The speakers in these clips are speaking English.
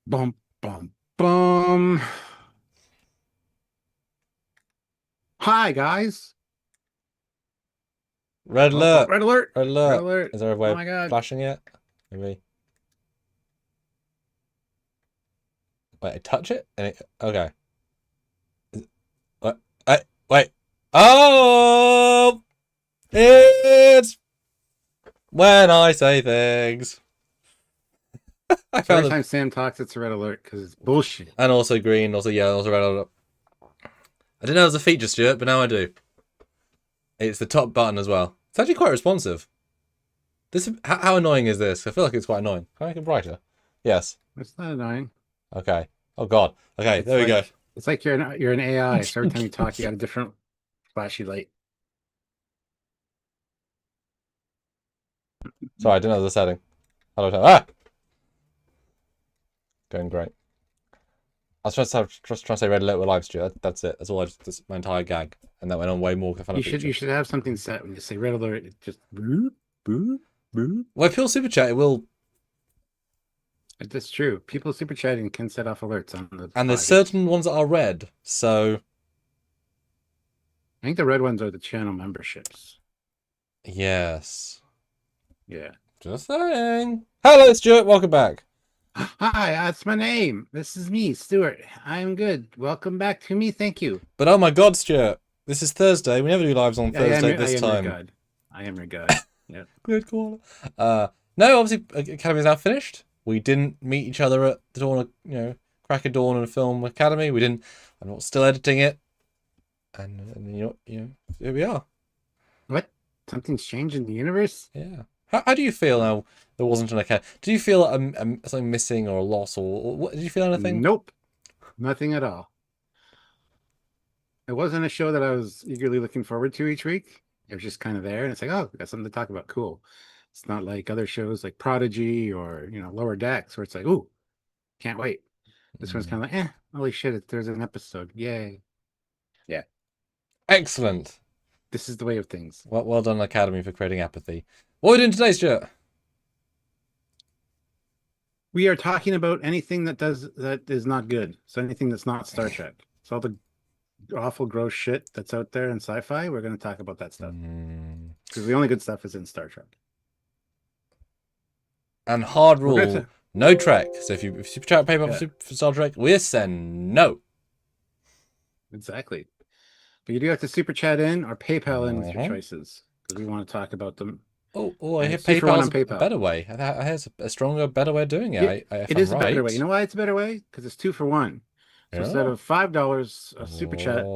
Bum, bum, bum. Hi, guys. Red Oh, alert! red alert. Red Red alert! alert. Is there a way Oh of my God. flashing it? Maybe. Wait, I touch it? And it okay. What? Wait. Oh! It's when I say things. I So every found the time Sam talks, it's a red alert because it's bullshit. and also green, also yellow, also red alert. I didn't know it was a feature, Stuart, but now I do. It's the top button as well. It's actually quite responsive. This how annoying is this? I feel like it's quite annoying. Can I make it brighter? Yes. It's not annoying. Okay. Oh God. Okay, It's there we go. like it's like you're an AI. So every time you talk, you got a different flashy light. Sorry, I didn't know the setting. Hello, ah, going great. I was trying to say red alert with live stream. That's it. That's all. That's my entire gag, and that went on way more for fun You should feature. you should have something set when you say red alert. It just boop, boop, boop. Well, if you're super chat, it will. That's true. People super chatting can set off alerts on the And there's podcast. certain ones that are red. So I think the red ones are the channel memberships. yes, Yeah. just saying. Hello, Stuart. Welcome back. Hi, that's my name. This is me, Stuart. I'm good. Welcome back to me. Thank you. But oh my God, Stuart, this is Thursday. We never do lives on Thursday at I this am your time. god. I am your god. Yeah. Good call. No, obviously, Academy is now finished. We didn't meet each other at the dawn of, crack of dawn and film Academy. We didn't. I'm not still editing it, and here we are. What? Something's changed in the universe? Yeah. How do you feel now? There wasn't an Academy. Do you feel something missing or a loss or what? Did you feel anything? Nope. Nothing at all. It wasn't a show that I was eagerly looking forward to each week. It was just kind of there, and it's like, oh, we got something to talk about. Cool. It's not like other shows like Prodigy or Lower Decks, where it's like, ooh, can't wait. This one's kind of like, holy shit, there's an episode. Yay. Yeah. Excellent. This is the way of things. Well done, Academy, for creating apathy. What are we doing today, Stuart? We are talking about anything that is not good. So anything that's not Star Trek. So all the awful gross shit that's out there in sci-fi, we're going to talk about that stuff. Because the only good stuff is in Star Trek. And hard rule, no Trek. So if you super chat paper for Star Trek, we're saying no. Exactly. But you do have to super chat in or PayPal in with your choices. Because we want to talk about them. Oh, I hear PayPal's a better way. I hear it's a stronger, better way of doing it. It is a better way. You know why it's a better way? Because it's 2 for 1. So instead of $5 a super chat,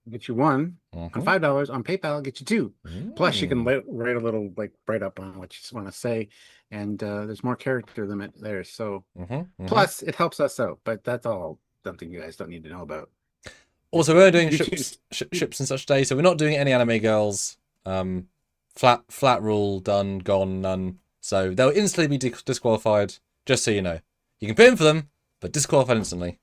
get you one. On $5 on PayPal, get you two. Plus, you can write a little write up on what you want to say, and there's more character limit there. So, plus it helps us out. But that's all something you guys don't need to know about. Also, we're doing ships and such day, so we're not doing any anime girls. Flat rule, done, gone, none. So they'll instantly be disqualified. Just so you know, you can put in for them, but disqualified instantly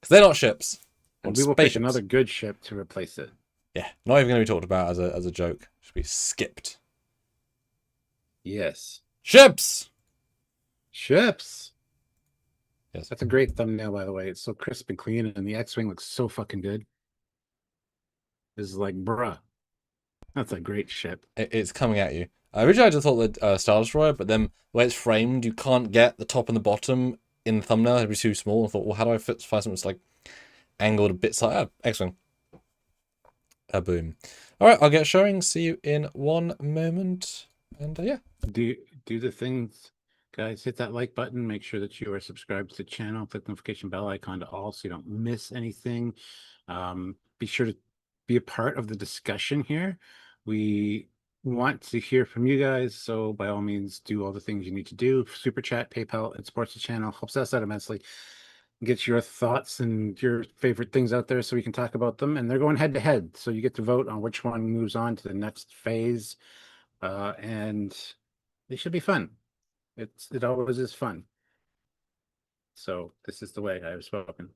because they're not ships. And we will pick another good ship to replace it. Yeah, not even going to be talked about as a joke. Should be skipped. Yes. Ships. Ships. Yes. That's a great thumbnail, by the way. It's so crisp and clean, and the X-Wing looks so fucking good. This is like, bruh. That's a great ship. It's coming at you. Originally, I just thought that Star Destroyer, but then where it's framed, you can't get the top and the bottom in the thumbnail. It'd be too small. I thought, well, how do I find something that's like angled a bit like X-Wing? Boom. All right, I'll get showing. See you in one moment. And yeah. Do the things, guys. Hit that like button. Make sure that you are subscribed to the channel. Click the notification bell icon to all so you don't miss anything. Be sure to be a part of the discussion here. We want to hear from you guys, so by all means, do all the things you need to do. Super chat, PayPal, it supports the channel, helps us out immensely. Get your thoughts and your favorite things out there so we can talk about them. And they're going head to head, so you get to vote on which one moves on to the next phase. And they should be fun. It always is fun. So this is the way I have spoken.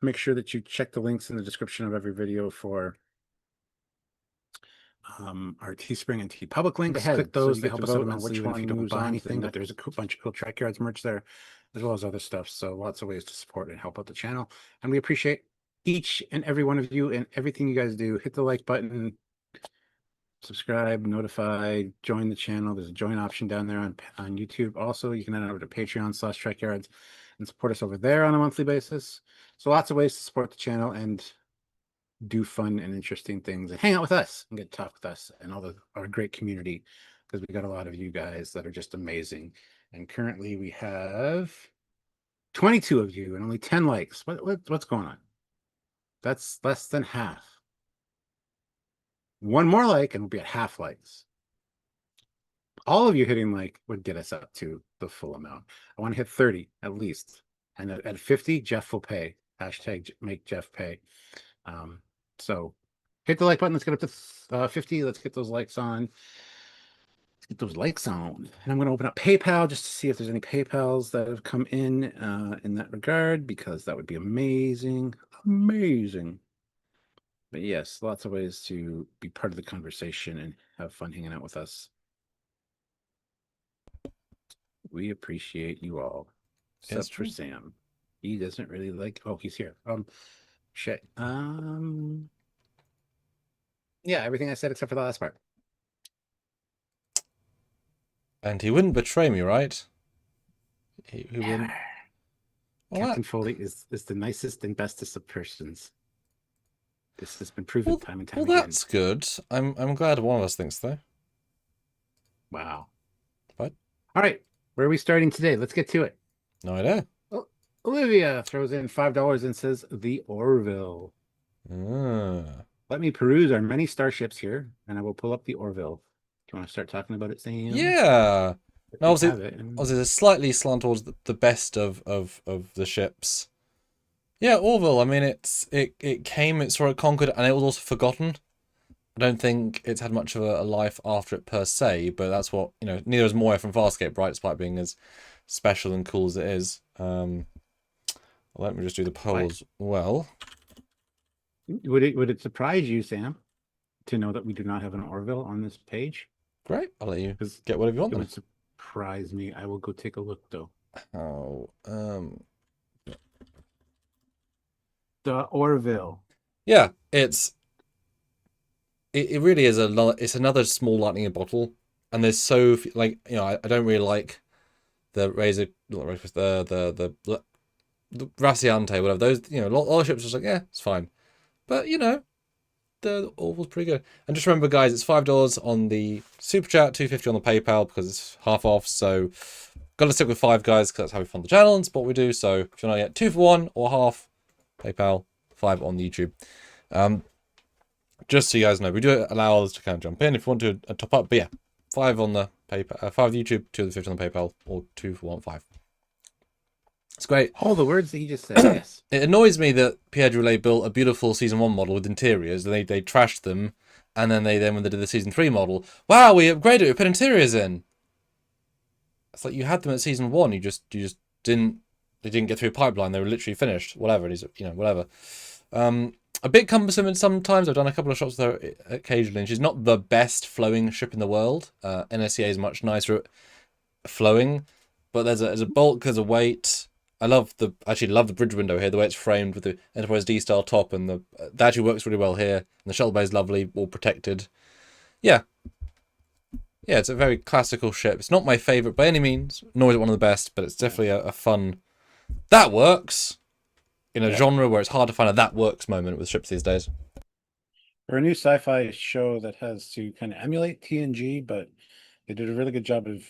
Make sure that you check the links in the description of every video for our Teespring and TeePublic links. Click those to help us out on which one moves on anything, but there's a bunch of cool Trekyards merch there. as well as other stuff. So lots of ways to support and help out the channel. And we appreciate each and every one of you and everything you guys do. Hit the like button, subscribe, notify, join the channel. There's a join option down there on YouTube. Also, you can head over to Patreon/Trekyards and support us over there on a monthly basis. So lots of ways to support the channel and do fun and interesting things and hang out with us and get to talk with us and all our great community, because we got a lot of you guys that are just amazing. And currently we have 22 of you and only 10 likes. What's going on? That's less than half. One more like and we'll be at half likes. All of you hitting like would get us up to the full amount. I want to hit 30 at least. And at 50, Jeff will pay. Hashtag make Jeff pay. So hit the like button. Let's get up to 50. Let's get those likes on. Let's get those likes on. And I'm going to open up PayPal just to see if there's any PayPals that have come in that regard, because that would be amazing. Amazing. But yes, lots of ways to be part of the conversation and have fun hanging out with us. We appreciate you all. Except for Sam. He doesn't really like. Oh, he's here. Shit. Yeah, everything I said except for the last part. And he wouldn't betray me, right? He wouldn't. Captain Foley is the nicest and bestest of persons. This has been proven time and time again. Well, that's good. I'm glad one of us thinks though. Wow. What? All right. Where are we starting today? Let's get to it. No idea. Olivia throws in $5 and says the Orville. Ah. Let me peruse our many starships here, and I will pull up the Orville. Do you want to start talking about it, Sam? Yeah. No, obviously, it's slightly slant towards the best of the ships. Yeah, Orville. I mean, it came, it saw it conquered, and it was also forgotten. I don't think it's had much of a life after it per se, but that's what, you know, neither is Moya from Farscape, right? Despite being as special and cool as it is. Let me just do the poll as well. Would it surprise you, Sam, to know that we do not have an Orville on this page? Great. I'll let you get whatever you want. It would surprise me. I will go take a look, though. Oh, the Orville. Yeah, it really is it's another small lightning in a bottle, and there's so like, you know, I don't really like the the Raciante, whatever, those, you know, a lot of ships are just like, yeah, it's fine, but you know, the Orville's pretty good. And just remember, guys, it's $5 on the super chat, $2.50 on the PayPal because it's half off. So got to stick with 5, guys, because that's how we fund the channel and support what we do. So if you want to get 2 for 1 or half, PayPal, 5 on the YouTube. Just so you guys know, we do allow others to kind of jump in if you want to top up. But yeah, 5 on the PayPal, 5 on the YouTube, 2.50 on the PayPal, or 2 for 1, 5. It's great. All the words that you just said, yes. It annoys me that Pierre Droulet built a beautiful Season 1 model with interiors, and they trashed them, and then when they did the Season 3 model, wow, we upgraded it, we put interiors in. It's like, you had them at Season 1, you just didn't, they didn't get through a pipeline, they were literally finished, whatever, and he's, you know, whatever. A bit cumbersome and sometimes. I've done a couple of shots with her occasionally, and she's not the best flowing ship in the world. NSCA is much nicer at flowing, but there's a bulk, there's a weight. I actually love the bridge window here, the way it's framed with the Enterprise D style top, and that actually works really well here. And the shuttle bay is lovely, all protected. Yeah, it's a very classical ship. It's not my favourite by any means, nor is it one of the best, but it's definitely a fun. That works in a genre where it's hard to find a that works moment with ships these days. For a new sci-fi show that has to kind of emulate TNG, but they did a really good job of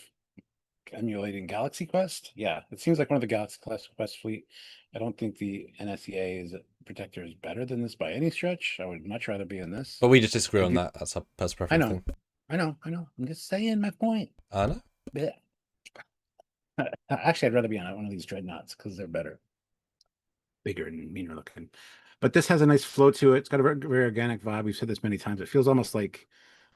emulating Galaxy Quest. Yeah, it seems like one of the Galaxy Quest fleet. I don't think the NSEA Protector is better than this by any stretch. I would much rather be in this. But we just disagree on that. That's a personal preference thing. I know. I'm just saying my point. I know. Yeah. Actually, I'd rather be on one of these dreadnoughts because they're better. Bigger and meaner looking. But this has a nice flow to it. It's got a very, very organic vibe. We've said this many times. It feels almost like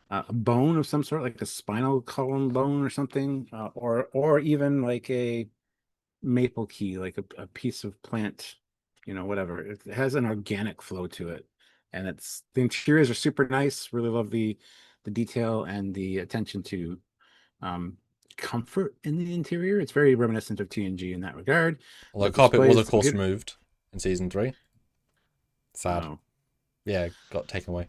a bone of some sort, like a spinal column bone or something, or even like a maple key, like a piece of plant, you know, whatever. It has an organic flow to it, and the interiors are super nice. Really love the detail and the attention to comfort in the interior. It's very reminiscent of TNG in that regard. Although The carpet was, of displays, course, removed in season 3. Sad. oh, Yeah, got taken away.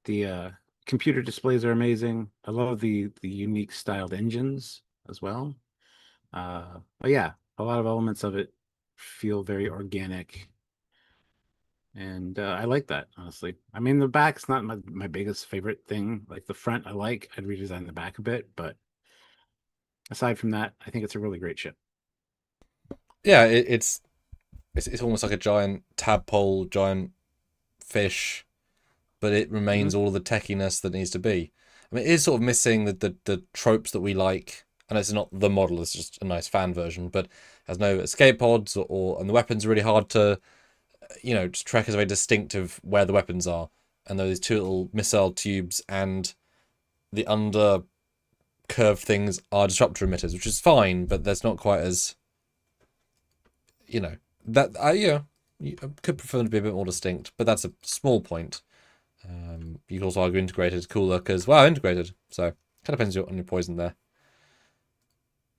the computer displays are amazing. I love the unique styled engines as well. But yeah, a lot of elements of it feel very organic. And I like that, honestly. I mean, the back's not my biggest favorite thing. Like the front, I like. I'd redesign the back a bit, but aside from that, I think it's a really great ship. Yeah, it's almost like a giant tadpole, giant fish, but it remains all the techiness that needs to be. I mean, it is sort of missing the tropes that we like. And it's not the model; it's just a nice fan version. But has no escape pods, and the weapons are really hard to, just Trek is very distinctive where the weapons are, and those two little missile tubes and the under curved things are disruptor emitters, which is fine, but that's not quite as, that I could prefer them to be a bit more distinct, but that's a small point. You can also argue integrated is cooler because, well, integrated. So kind of depends on your poison there.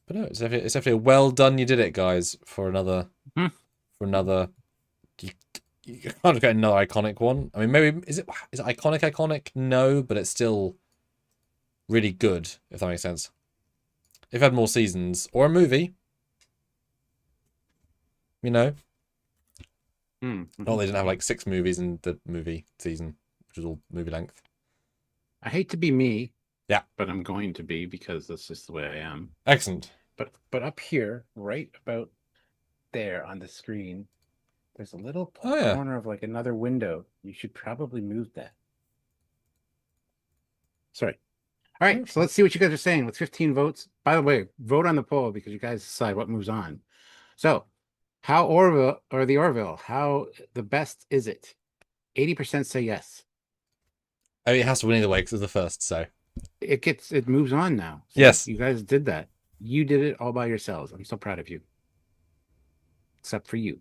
But no, it's definitely a well done. You did it, guys. For another. You can't get another iconic one. I mean, maybe is it iconic? No, but it's still really good. If that makes sense. If it had more seasons or a movie, Not they didn't have like 6 movies in the movie season, which was all movie length. I hate to be me. Yeah. But I'm going to be because that's just the way I am. Excellent. But up here, right about there on the screen, there's a little corner of like another window. You should probably move that. Sorry. All right, so let's see what you guys are saying with 15 votes. By the way, vote on the poll because you guys decide what moves on. So, how the Orville, how the best is it? 80% say yes. I mean, it has to win either way because it's the first, so. It moves on now. So yes. You guys did that. You did it all by yourselves. I'm so proud of you. Except for you.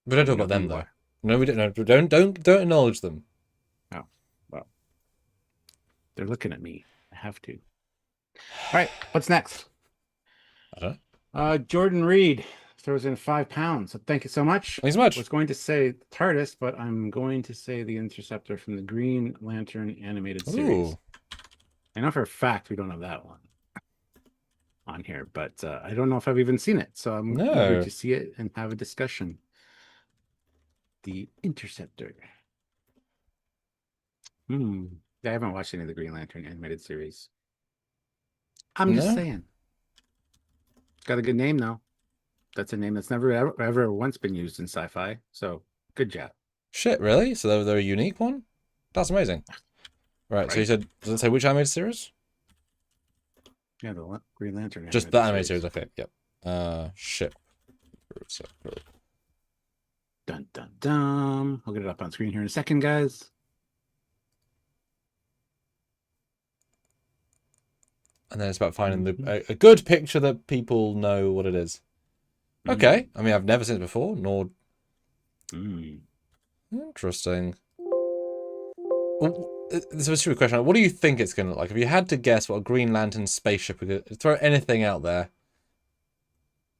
We don't talk about them, though. No, we don't. No, don't acknowledge them. Oh, well. They're looking at me. I have to. All right, what's next? I don't know. Jordan Reed throws in £5. So thank you so much. Thanks so much. I was going to say TARDIS, but I'm going to say the Interceptor from the Green Lantern animated series. Ooh. I know for a fact we don't have that one on here, but I don't know if I've even seen it. So I'm eager to see it and have a discussion. The Interceptor. I haven't watched any of the Green Lantern animated series. I'm just saying. It's got a good name, though. That's a name that's never ever once been used in sci-fi. So good job. Shit, really? So they're a unique one? That's amazing. Right. So you said, does it say which animated series? Yeah, the Green Lantern. Just the animated series. Okay. Yep. Ship. Dun dun dun. I'll get it up on screen here in a second, guys. And then it's about finding a good picture that people know what it is. Okay. I mean, I've never seen it before, nor. Interesting. This is a stupid question. What do you think it's going to look like? If you had to guess what a Green Lantern spaceship would throw anything out there,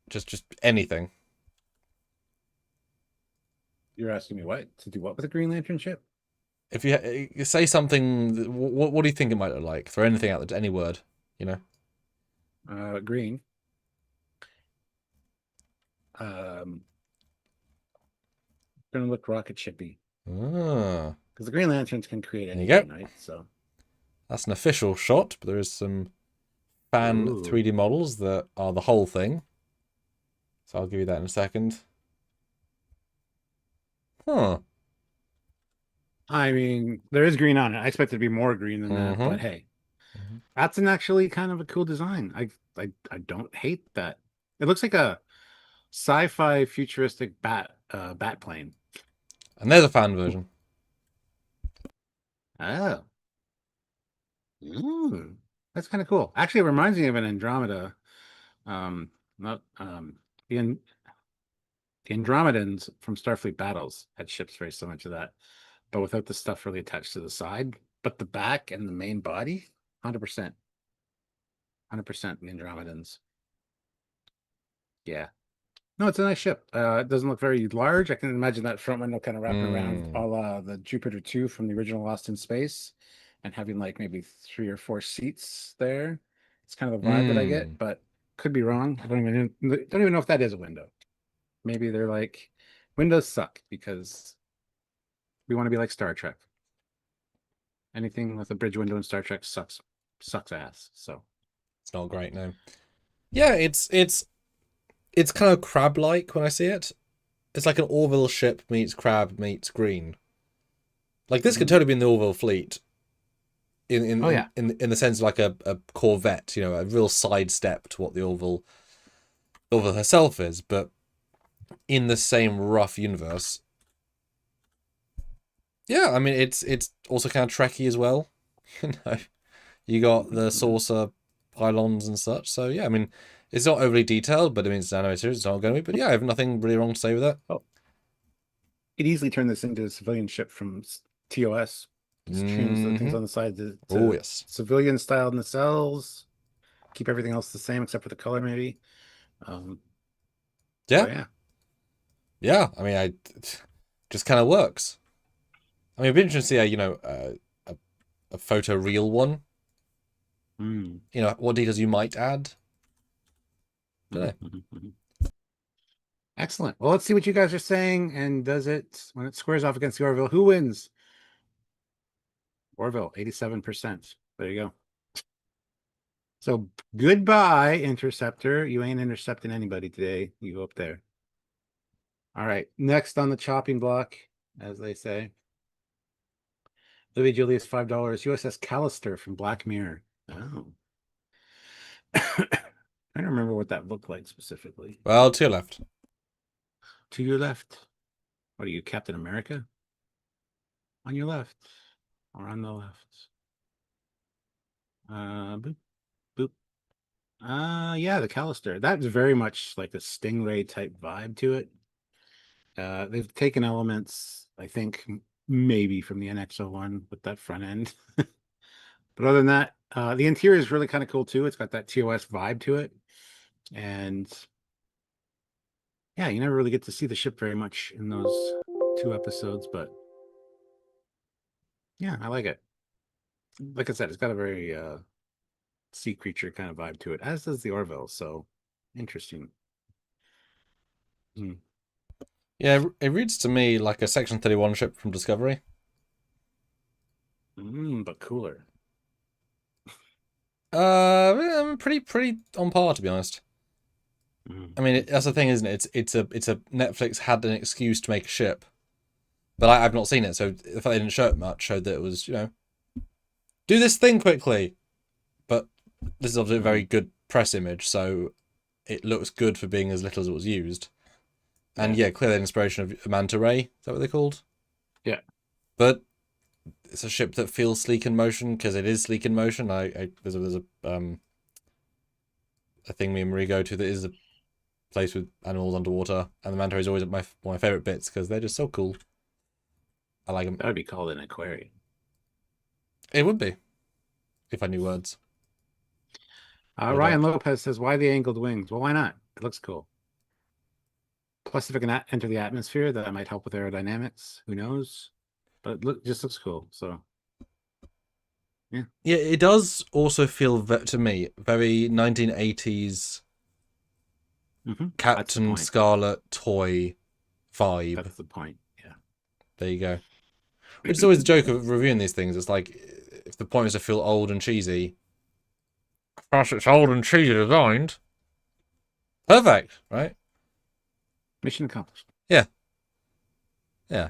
just anything. You're asking me what to do? What with a Green Lantern ship? If you say something, what do you think it might look like? Throw anything out there, any word, Green. Gonna look rocket shippy. Because the Green Lanterns can create anything, right? So that's an official shot, but there is some fan 3D models that are the whole thing. So I'll give you that in a second. Huh. I mean, there is green on it. I expect it to be more green than that, but hey, that's an actually kind of a cool design. I don't hate that. It looks like a sci-fi futuristic bat plane. And there's a fan version. Oh. That's kind of cool. Actually, it reminds me of an Andromeda. The Andromedans from Starfleet Battles had ships very similar to that, but without the stuff really attached to the side. But the back and the main body, 100%. 100% the Andromedans. Yeah. No, it's a nice ship. It doesn't look very large. I can imagine that front window kind of wrapping around a la the Jupiter 2 from the original Lost in Space and having like maybe 3 or 4 seats there. It's kind of the vibe that I get, but could be wrong. I don't even know if that is a window. Maybe they're like windows suck because we want to be like Star Trek. Anything with a bridge window in Star Trek sucks ass. So it's not great, no. Yeah, it's kind of crab-like when I see it. It's like an Orville ship meets crab meets green. Like this could totally be in the Orville fleet. In the sense of like a corvette, you know, a real sidestep to what the Orville herself is, but in the same rough universe. Yeah, I mean it's also kind of Trekky as well. You know, you got the saucer pylons and such. So yeah, I mean it's not overly detailed, but I mean it's an animated series, it's not going to be. But yeah, I have nothing really wrong to say with that. Oh, it easily turned this into a civilian ship from TOS. Just change the things on the side to yes, civilian styled nacelles. Keep everything else the same except for the color, maybe. Yeah. Yeah. I mean, just kind of works. I mean, it'd be interesting to see a photo real one. You know, what details you might add. Don't know. Excellent. Well, let's see what you guys are saying. And does it, when it squares off against the Orville, who wins? Orville, 87%. There you go. So goodbye, Interceptor. You ain't intercepting anybody today. You go up there. All right. Next on the chopping block, as they say. Livy Julius, $5. USS Callister from Black Mirror. Oh. I don't remember what that looked like specifically. Well, to your left. To your left. What are you, Captain America? On your left. Or on the left. Boop. Boop. Yeah, the Callister. That's very much like a Stingray type vibe to it. They've taken elements, I think, maybe from the NX-01 with that front end. But other than that, the interior is really kind of cool too. It's got that TOS vibe to it. And yeah, you never really get to see the ship very much in those 2 episodes, but yeah, I like it. Like I said, it's got a very sea creature kind of vibe to it, as does the Orville. So interesting. Yeah, it reads to me like a Section 31 ship from Discovery. But cooler. Pretty on par, to be honest. I mean, that's the thing, isn't it? It's a Netflix had an excuse to make a ship, but I've not seen it, so the fact they didn't show it much showed that it was, you know, do this thing quickly. But this is obviously a very good press image, so it looks good for being as little as it was used. And yeah, clearly an inspiration of Manta Ray. Is that what they're called? Yeah. But it's a ship that feels sleek in motion because it is sleek in motion. There's a thing me and Marie go to that is a place with animals underwater, and the manta ray is always one of my favorite bits because they're just so cool. I like them. That would be called an aquarium. It would be, if I knew words. Ryan Lopez says, "Why the angled wings?" Well, why not? It looks cool. Plus, if it can enter the atmosphere, that might help with aerodynamics. Who knows? But it just looks cool. So, yeah. Yeah, it does also feel to me very 1980s Captain Scarlet toy vibe. That's the point. Yeah. There you go. Which is always the joke of reviewing these things. It's like, if the point is to feel old and cheesy, gosh, it's old and cheesy designed. Perfect, right? Mission accomplished. Yeah. Yeah.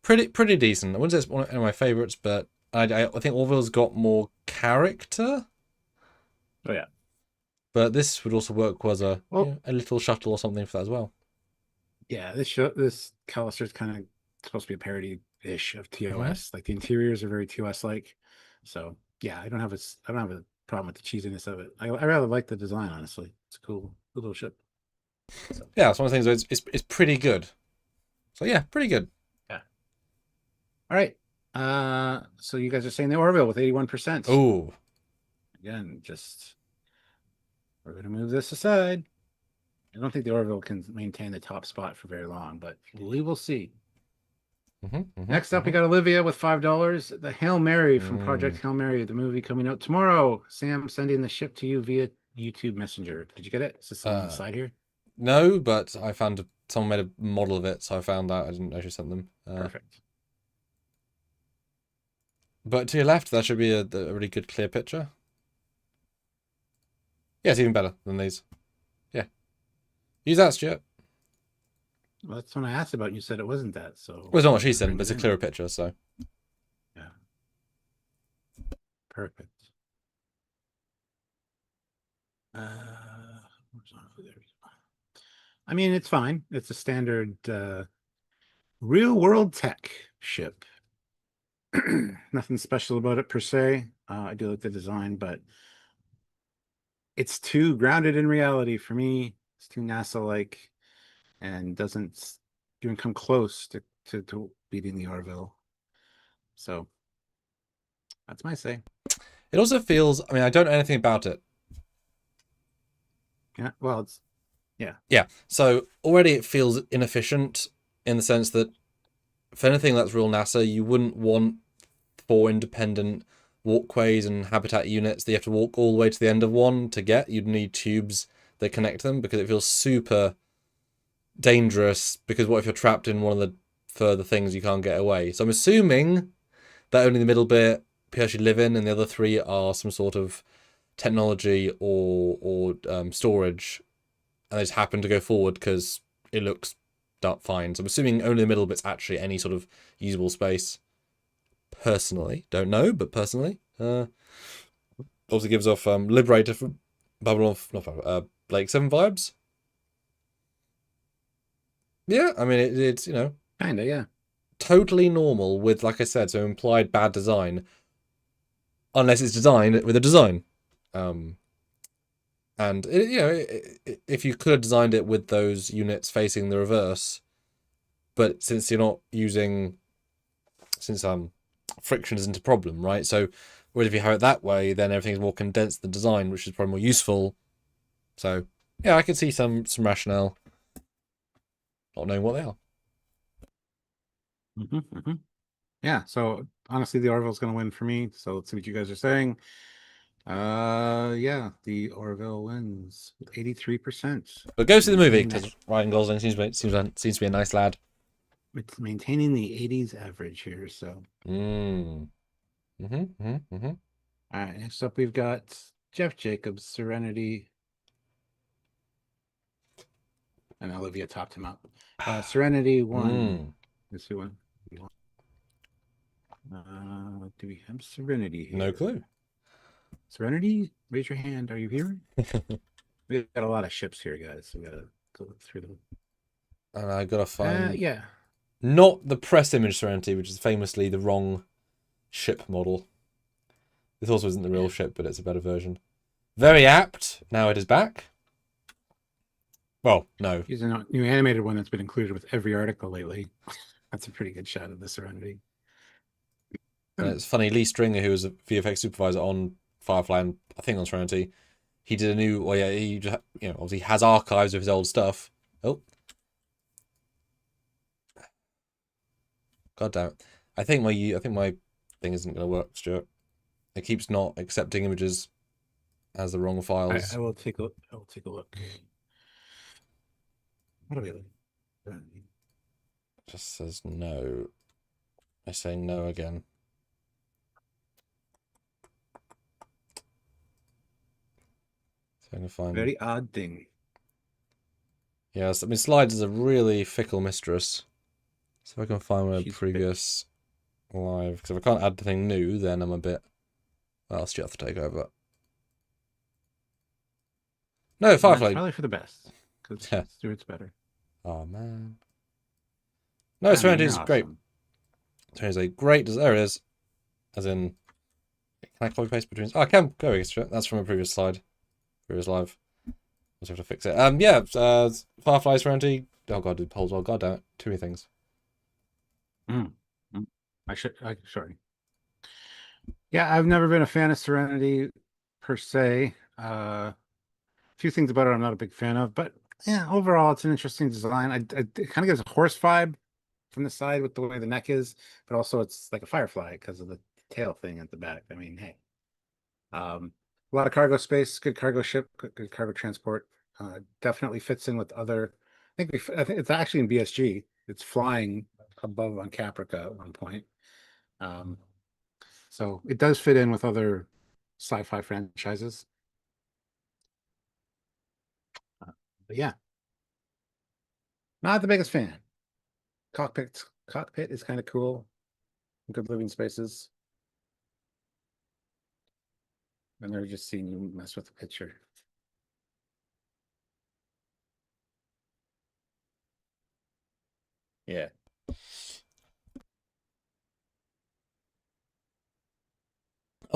Pretty decent. I wouldn't say it's one of my favorites, but I think Orville's got more character. Oh, yeah. But this would also work as a little shuttle or something for that as well. Yeah, this Callister is kind of supposed to be a parody-ish of TOS. Like the interiors are very TOS-like. So yeah, I don't have a problem with the cheesiness of it. I rather like the design, honestly. It's a cool little ship. So. Yeah, it's one of the things. It's pretty good. So yeah, pretty good. Yeah. All right. So you guys are saying the Orville with 81%. Oh. Again, just We're going to move this aside. I don't think the Orville can maintain the top spot for very long, but we will see. Next up, we got Olivia with $5. The Hail Mary from Project Hail Mary, the movie coming out tomorrow. Sam, sending the ship to you via YouTube Messenger. Did you get it? Is this on the side here? No, but I found someone made a model of it, so I found out. I didn't know she sent them. Perfect. But to your left, that should be a really good clear picture. Yeah, it's even better than these. Yeah. Use that, Stuart. Well, that's when I asked about it, you said it wasn't that, so... Well, it's not what she said, but it's a clearer picture, so... Yeah. Perfect. I mean, it's fine. It's a standard real-world tech ship. Nothing special about it, per se. I do like the design, but... it's too grounded in reality for me. It's too NASA-like. And doesn't even come close to beating the Orville. So that's my say. It also feels, I mean, I don't know anything about it. Yeah, well, it's, yeah. Yeah, so already it feels inefficient in the sense that for anything that's real NASA, you wouldn't want 4 independent walkways and habitat units that you have to walk all the way to the end of one to get. You'd need tubes that connect them because it feels super dangerous, because what if you're trapped in one of the further things you can't get away? So I'm assuming that only the middle bit you actually live in, and the other 3 are some sort of technology or storage, and they just happen to go forward because it looks fine. So I'm assuming only the middle bit's actually any sort of usable space. Personally, don't know, but personally, also gives off Liberator from Blake 7 vibes. Yeah, I mean, it's, you know... Kinda, yeah. Totally normal with, like I said, so implied bad design. Unless it's designed with a design. And, you know, if you could have designed it with those units facing the reverse, but since you're not using... Since friction isn't a problem, right? So, whereas if you have it that way, then everything's more condensed than design, which is probably more useful. So, yeah, I can see some rationale. Not knowing what they are. Yeah, so honestly, the Orville's going to win for me. So let's see what you guys are saying. Yeah, the Orville wins with 83%. But go see the movie because Ryan Gosling seems to be a nice lad. It's maintaining the 80s average here. So. All right, next up we've got Jeff Jacobs, Serenity. And Olivia topped him up. Serenity won. Let's see one. Do we have Serenity here? No clue. Serenity, raise your hand. Are you here? We've got a lot of ships here, guys. So we gotta go through them. And I gotta find yeah. Not the press image Serenity, which is famously the wrong ship model. This also isn't the real ship, but it's a better version. Very apt. Now it is back. Well, no. He's a new animated one that's been included with every article lately. That's a pretty good shot of the Serenity. And it's funny, Lee Stringer, who was a VFX supervisor on Firefly and I think on Serenity, he did a new, well, yeah, he just, you know, obviously has archives of his old stuff. Oh. God damn it. I think my thing isn't going to work, Stuart. It keeps not accepting images as the wrong files. I will take a look. What are we looking? Just says no. I say no again. So I'm gonna find very odd thing. Yes, I mean Slides is a really fickle mistress. So if I can find my previous live, because if I can't add anything new, then I'm a bit. Well, I'll have to take over. No, Firefly. Probably for the best, because Stuart's better. Oh man. No, Serenity is great. Serenity is a great. There it is. As in, can I copy paste between? Oh, I can go extra. That's from a previous slide, previous live. I'll have to fix it. Yeah. Firefly, Serenity. Oh god, did polls. Oh god, damn it. Too many things. Sorry. Yeah, I've never been a fan of Serenity per se. few things about it I'm not a big fan of, but yeah, overall it's an interesting design. It kind of gives a horse vibe from the side with the way the neck is, but also it's like a firefly because of the tail thing at the back. I mean, hey, a lot of cargo space, good cargo ship, good cargo transport. Definitely fits in with other. I think it's actually in BSG. It's flying above on Caprica at one point. Um, so it does fit in with other sci-fi franchises. But yeah, not the biggest fan. Cockpit is kind of cool. Good living spaces. And they're just seeing you mess with the picture. Yeah. I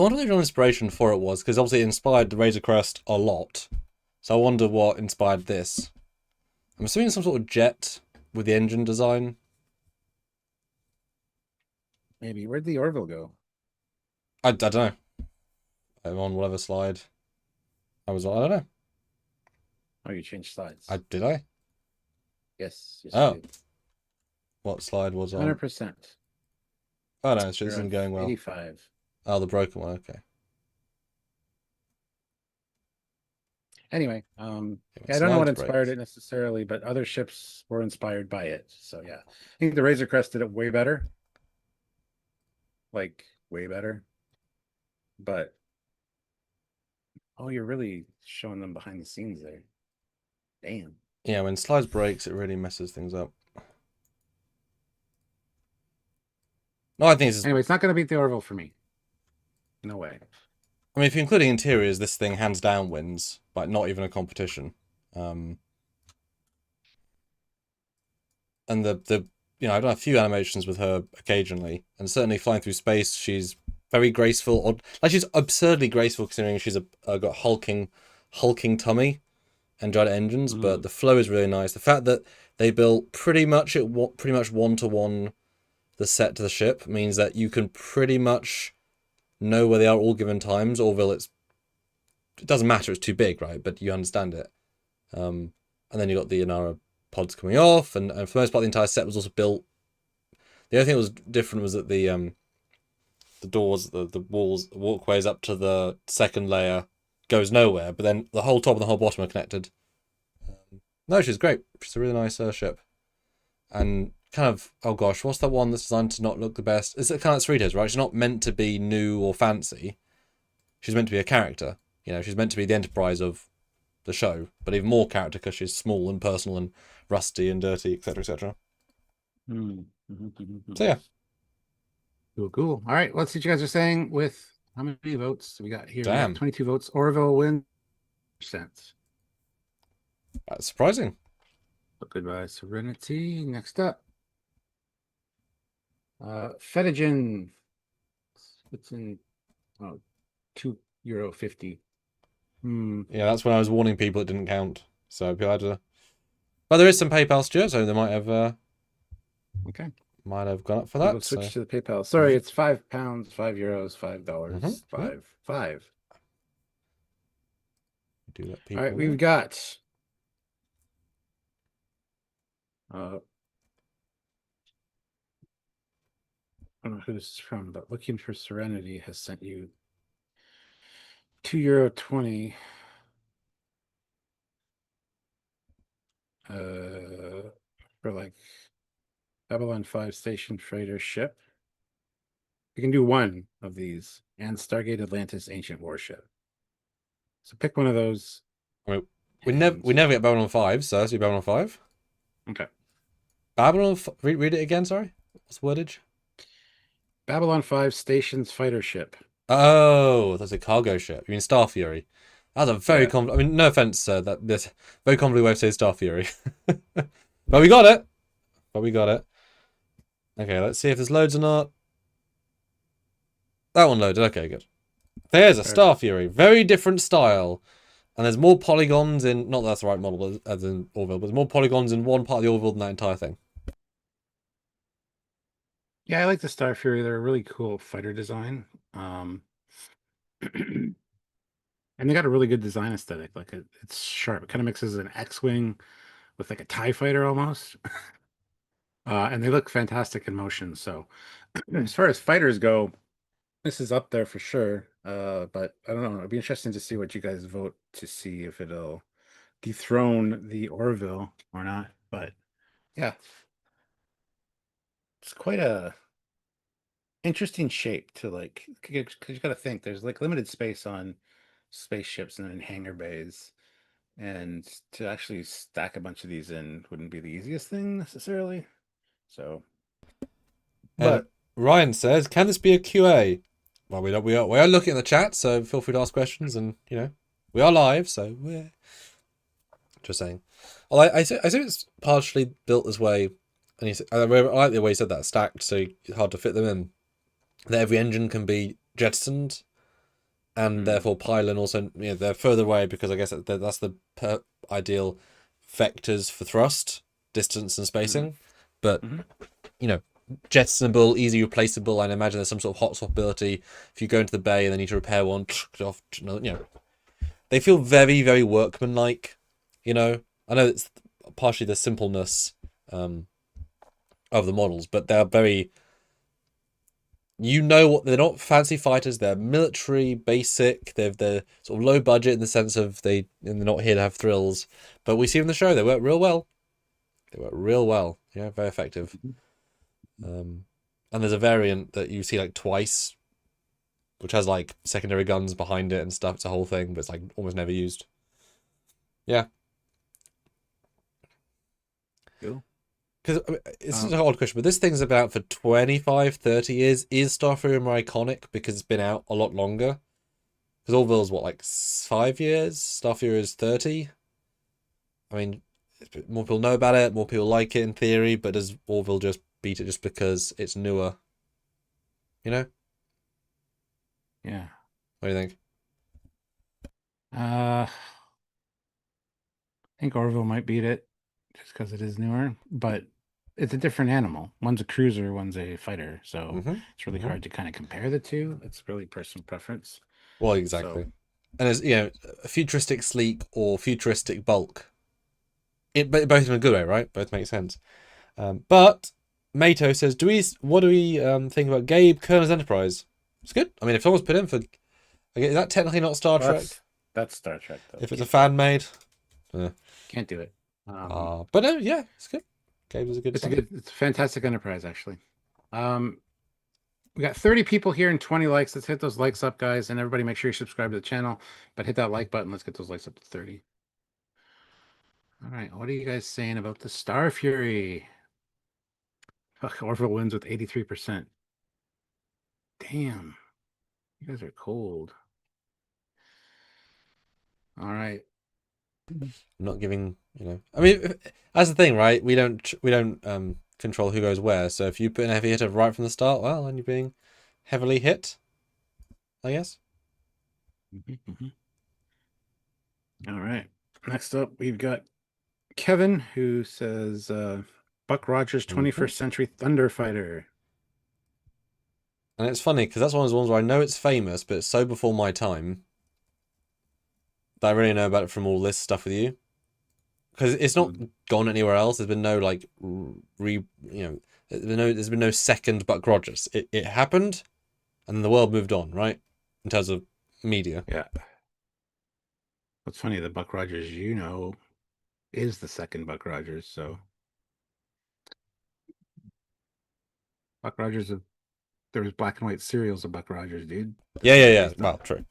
wonder what the original inspiration for it was, because obviously it inspired the Razor Crest a lot. So I wonder what inspired this. I'm assuming some sort of jet with the engine design. Maybe. Where'd the Orville go? I don't know. I'm on whatever slide. I don't know. Oh, you changed slides. Did I? Yes. Yes, Oh. you did. What slide was on? 100%. Oh no, this isn't going well. 85. Oh, the broken one, okay. Anyway, Yeah, I don't know what slides inspired breaks. it necessarily, but other ships were inspired by it. So yeah. I think the Razor Crest did it way better. Like way better. But oh, you're really showing them behind the scenes there. Damn. Yeah, when slides breaks, it really messes things up. No, I think it's. Anyway, it's not going to beat the Orville for me. No way. I mean, if you're including interiors, this thing hands down wins, like not even a competition. And the I've done a few animations with her occasionally, and certainly flying through space, she's very graceful. Or like she's absurdly graceful considering she's got hulking tummy and giant engines, but the flow is really nice. The fact that they built pretty much 1-to-1 the set to the ship means that you can pretty much know where they are all given times. Orville, it doesn't matter, it's too big, right? But you understand it. And then you got the Inara pods coming off, and for the most part, the entire set was also built. The only thing that was different was that the doors, the walls, the walkways up to the second layer goes nowhere, but then the whole top and the whole bottom are connected. No, she's great. She's a really nice ship. And kind of, oh gosh, what's that one that's designed to not look the best? It's kind of like Cerritos, right? She's not meant to be new or fancy. She's meant to be a character. She's meant to be the Enterprise of the show, but even more character because she's small and personal and rusty and dirty, etc., etc. So yeah. Cool. All right, let's see what you guys are saying with how many votes we got here. Damn. We got 22 votes. Orville wins percent. That's surprising. Goodbye, Serenity. Next up. Fetigen. It's in €2.50. Yeah, that's when I was warning people it didn't count. So people had to. But there is some PayPal, Stuart, so they might have okay. Might have gone up for that. We'll switch to the PayPal. Sorry, it's £5, €5, $5, five. Do let people All right, know. we've got I don't know who this is from, but Looking for Serenity has sent you €2.20 for like Babylon 5 station freighter ship. You can do one of these and Stargate Atlantis ancient warship. So pick one of those. I mean, we never get Babylon 5, so let's do Babylon 5. Okay. Babylon, read it again, sorry? What's the wordage? Babylon 5 stations fighter ship. Oh, that's a cargo ship. You mean Star Fury? That's a very I mean, no offense, sir. This very convoluted way of saying Star Fury. But we got it. Okay, let's see if there's loads or not. That one loaded. Okay, good. There's a Star Fury. Very different style. And there's more polygons in... Not that that's the right model as in Orville, but there's more polygons in one part of the Orville than that entire thing. Yeah, I like the Star Fury. They're a really cool fighter design. And And they got a really good design aesthetic. Like it's sharp. It kind of mixes an X-wing with like a TIE fighter almost. And they look fantastic in motion. So as far as fighters go, this is up there for sure. But I don't know. It'll be interesting to see what you guys vote to see if it'll dethrone the Orville or not. But yeah, it's quite a interesting shape to like, because you got to think there's like limited space on spaceships and in hangar bays. And to actually stack a bunch of these in wouldn't be the easiest thing necessarily. So, And but Ryan says, "Can this be a QA?" Well, we are looking at the chat, so feel free to ask questions, and we are live, so we're just saying. Well, I think it's partially built this way, and I like the way you said that, stacked, so it's hard to fit them in. That every engine can be jettisoned, and therefore pylon also, they're further away because I guess that's the ideal vectors for thrust, distance, and spacing. But jettisonable, easy replaceable. I imagine there's some sort of hot swap ability. If you go into the bay and they need to repair one, off. They feel very, very workmanlike. I know it's partially the simpleness of the models, but they're very. What they're not fancy fighters. They're military, basic. They're sort of low budget in the sense of they're not here to have thrills. But we see in the show they work real well. They work real well. Yeah, very effective. And there's a variant that you see like twice, which has like secondary guns behind it and stuff. It's a whole thing, but it's like almost never used. Yeah. cool. Because it's an odd question, but this thing's been out for 25, 30 years. Is Starfire more iconic because it's been out a lot longer? Because Orville's what, like 5 years? Starfire is 30? I mean, more people know about it, more people like it in theory, but does Orville just beat it just because it's newer? Yeah. What do you think? I think Orville might beat it just because it is newer, but it's a different animal. One's a cruiser, one's a fighter. So it's really hard to kind of compare the two. It's really personal preference. Well, exactly. So, and as a futuristic sleek or futuristic bulk. Both in a good way, right? Both make sense. But Mato says, what do we think about Gabe Kerner's Enterprise? It's good. I mean, if someone's put in for, is that technically not Star Trek? That's Star Trek, though. If it's a fan made, can't do it. but no, yeah, it's good. Gabe is a good. It's a fantastic Enterprise, actually. We got 30 people here and 20 likes. Let's hit those likes up, guys, and everybody make sure you subscribe to the channel. But hit that like button. Let's get those likes up to 30. All right, what are you guys saying about the Star Fury? Orville wins with 83%. Damn, you guys are cold. All right. I'm not giving, I mean, that's the thing, right? We don't control who goes where. So if you put in a heavy hitter right from the start, well, then you're being heavily hit, I guess. All right. Next up, we've got Kevin, who says Buck Rogers 21st Century Thunder Fighter. And it's funny because that's one of those ones where I know it's famous, but it's so before my time that I really know about it from all this stuff with you. Because it's not gone anywhere else. There's been no like there's been no second Buck Rogers. It happened, and then the world moved on, right? In terms of media. Yeah. What's funny, the Buck Rogers is the second Buck Rogers. So Buck Rogers, there was black and white serials of Buck Rogers, dude. Yeah. Well, true.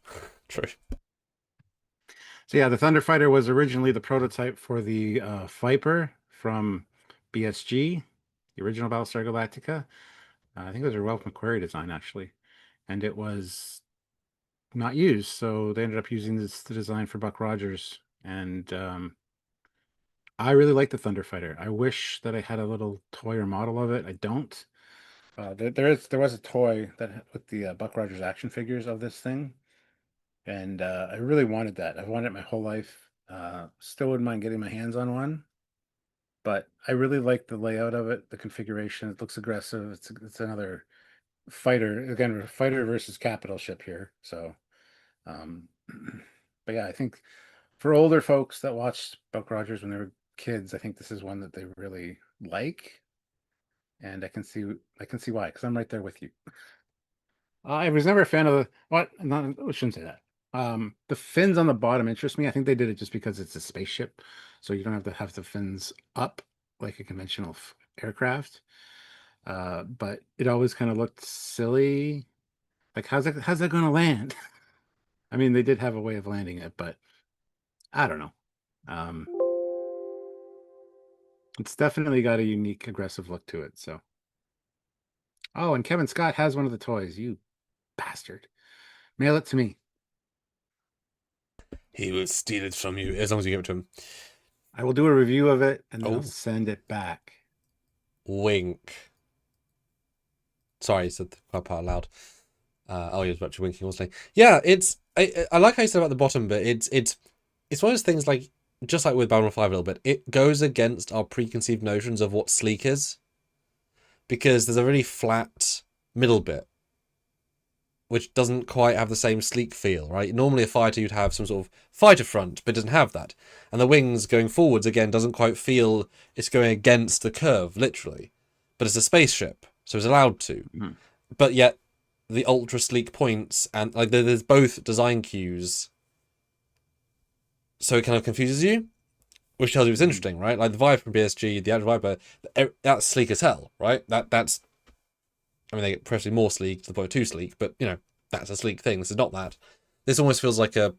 So yeah, the Thunder Fighter was originally the prototype for the Viper from BSG, the original Battlestar Galactica. I think it was a Ralph McQuarrie design, actually. And it was not used, so they ended up using the design for Buck Rogers. And I really like the Thunder Fighter. I wish that I had a little toy or model of it. I don't. There was a toy that with the Buck Rogers action figures of this thing, and I really wanted that. I've wanted it my whole life. Still wouldn't mind getting my hands on one, but I really like the layout of it, the configuration. It looks aggressive. It's another fighter, again, fighter versus capital ship here. So, but But yeah, I think for older folks that watched Buck Rogers when they were kids, I think this is one that they really like, and I can see why, because I'm right there with you. I was never a fan of the what? Not, I shouldn't say that. The fins on the bottom interest me. I think they did it just because it's a spaceship, so you don't have to have the fins up like a conventional aircraft. But it always kind of looked silly. Like, how's that going to land? I mean, they did have a way of landing it, but I don't know. Um, it's definitely got a unique, aggressive look to it. So, oh, and Kevin Scott has one of the toys. You bastard! Mail it to me. He will steal it from you as long as you give it to him. I will do a review of it and then Oh. I'll send it back. Wink. Sorry, you said that part loud. Oh, he was actually winking, wasn't he? Yeah, I like how you said about the bottom bit. It's one of those things, like, just like with Babylon 5 a little bit, it goes against our preconceived notions of what sleek is. Because there's a really flat middle bit, which doesn't quite have the same sleek feel, right? Normally a fighter, you'd have some sort of fighter front, but it doesn't have that. And the wings going forwards, again, doesn't quite feel it's going against the curve, literally. But it's a spaceship, so it's allowed to. Mhm. But yet, the ultra sleek points, and like there's both design cues, so it kind of confuses you, which tells you it's interesting, right? Like the Viper from BSG, the actual Viper, that's sleek as hell, right? That's, I mean, they get progressively more sleek to the point of too sleek, but you know, that's a sleek thing. This is not that. This almost feels like a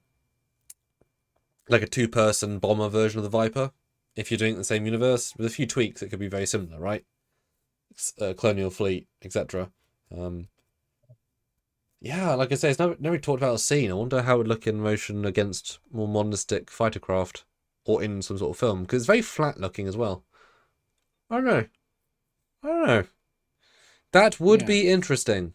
two-person bomber version of the Viper. If you're doing it in the same universe, with a few tweaks, it could be very similar, right? Colonial fleet, etc. Yeah, like I say, it's never really talked about a scene. I wonder how it would look in motion against more modernistic fighter craft, or in some sort of film, because it's very flat looking as well. I don't know. That would be interesting.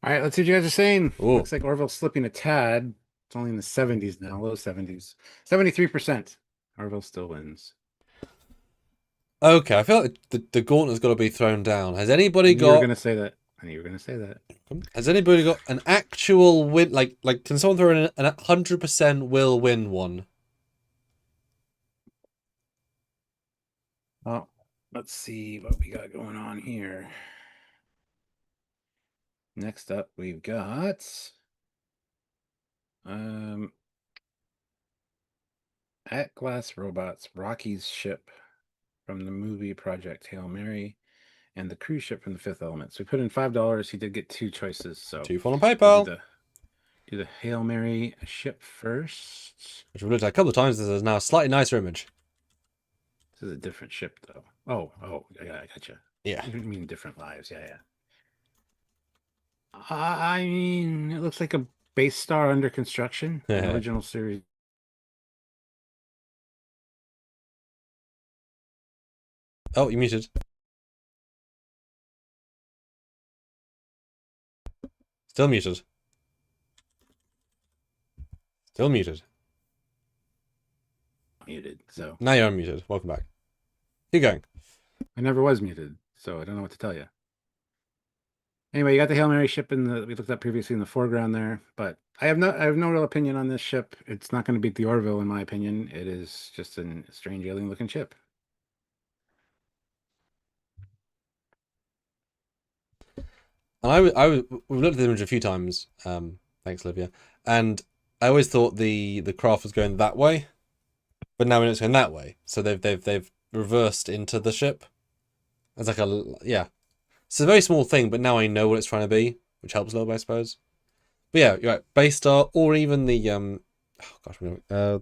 All right, let's see what you guys are saying. Ooh. Looks like Orville's slipping a tad. It's only in the 70s now, low 70s. 73%. Orville still wins. Okay, I feel like the gauntlet's got to be thrown down. Has anybody got... You were going to say that. I knew you were going to say that. Has anybody got an actual win? Like can someone throw in an 100% will win one? Oh, let's see what we got going on here. Next up, we've got At Glass Robots, Rocky's ship from the movie Project Hail Mary, and the cruise ship from the Fifth Element. So we put in $5. He did get two choices. So 2 on PayPal. Do the Hail Mary ship first. Which we've looked at a couple of times. This is now a slightly nicer image. This is a different ship, though. Oh, I gotcha. Yeah. You mean different lives? Yeah. I mean, it looks like a base star under construction. The original series. Oh, you muted. Still muted. Still muted. Muted. So now you're unmuted. Welcome back. Keep going. I never was muted, so I don't know what to tell you. Anyway, you got the Hail Mary ship we looked at previously in the foreground there, but I have no real opinion on this ship. It's not going to beat the Orville in my opinion. It is just a strange alien looking ship. And we've looked at the image a few times. Thanks, Olivia. And I always thought the craft was going that way, but now we know it's going that way. So they've reversed into the ship. It's like it's a very small thing, but now I know what it's trying to be, which helps a little bit, I suppose. But yeah, you're right. Base star, or even the I mean, I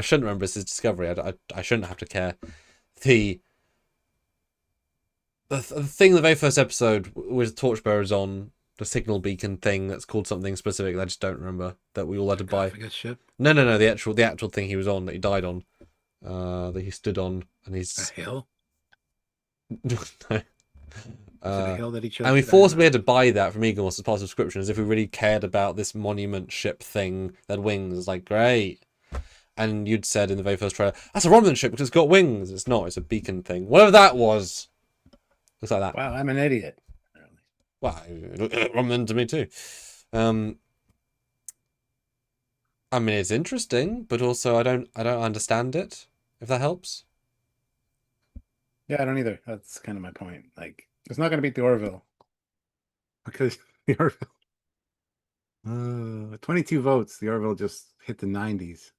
shouldn't remember this is Discovery. I shouldn't have to care. The thing in the very first episode with the torchbearers on the signal beacon thing that's called something specific that I just don't remember, that we all had to buy. Ship? No, the actual thing he was on, that he died on, that he stood on, and he's a hill. No. The hill that he chose, and we forcibly had to buy that from Eagles as part of subscription, as if we really cared about this monument ship thing that wings. It's like, great. And you'd said in the very first trailer, that's a Romulan ship because it's got wings. It's not, it's a beacon thing. Whatever that was. Looks like that. Wow, I'm an idiot. Well, it looked Romulan to me too. I mean, it's interesting, but also I don't understand it. If that helps. Yeah, I don't either. That's kind of my point. Like, it's not going to beat the Orville because the Orville, 22 votes. The Orville just hit the 90s.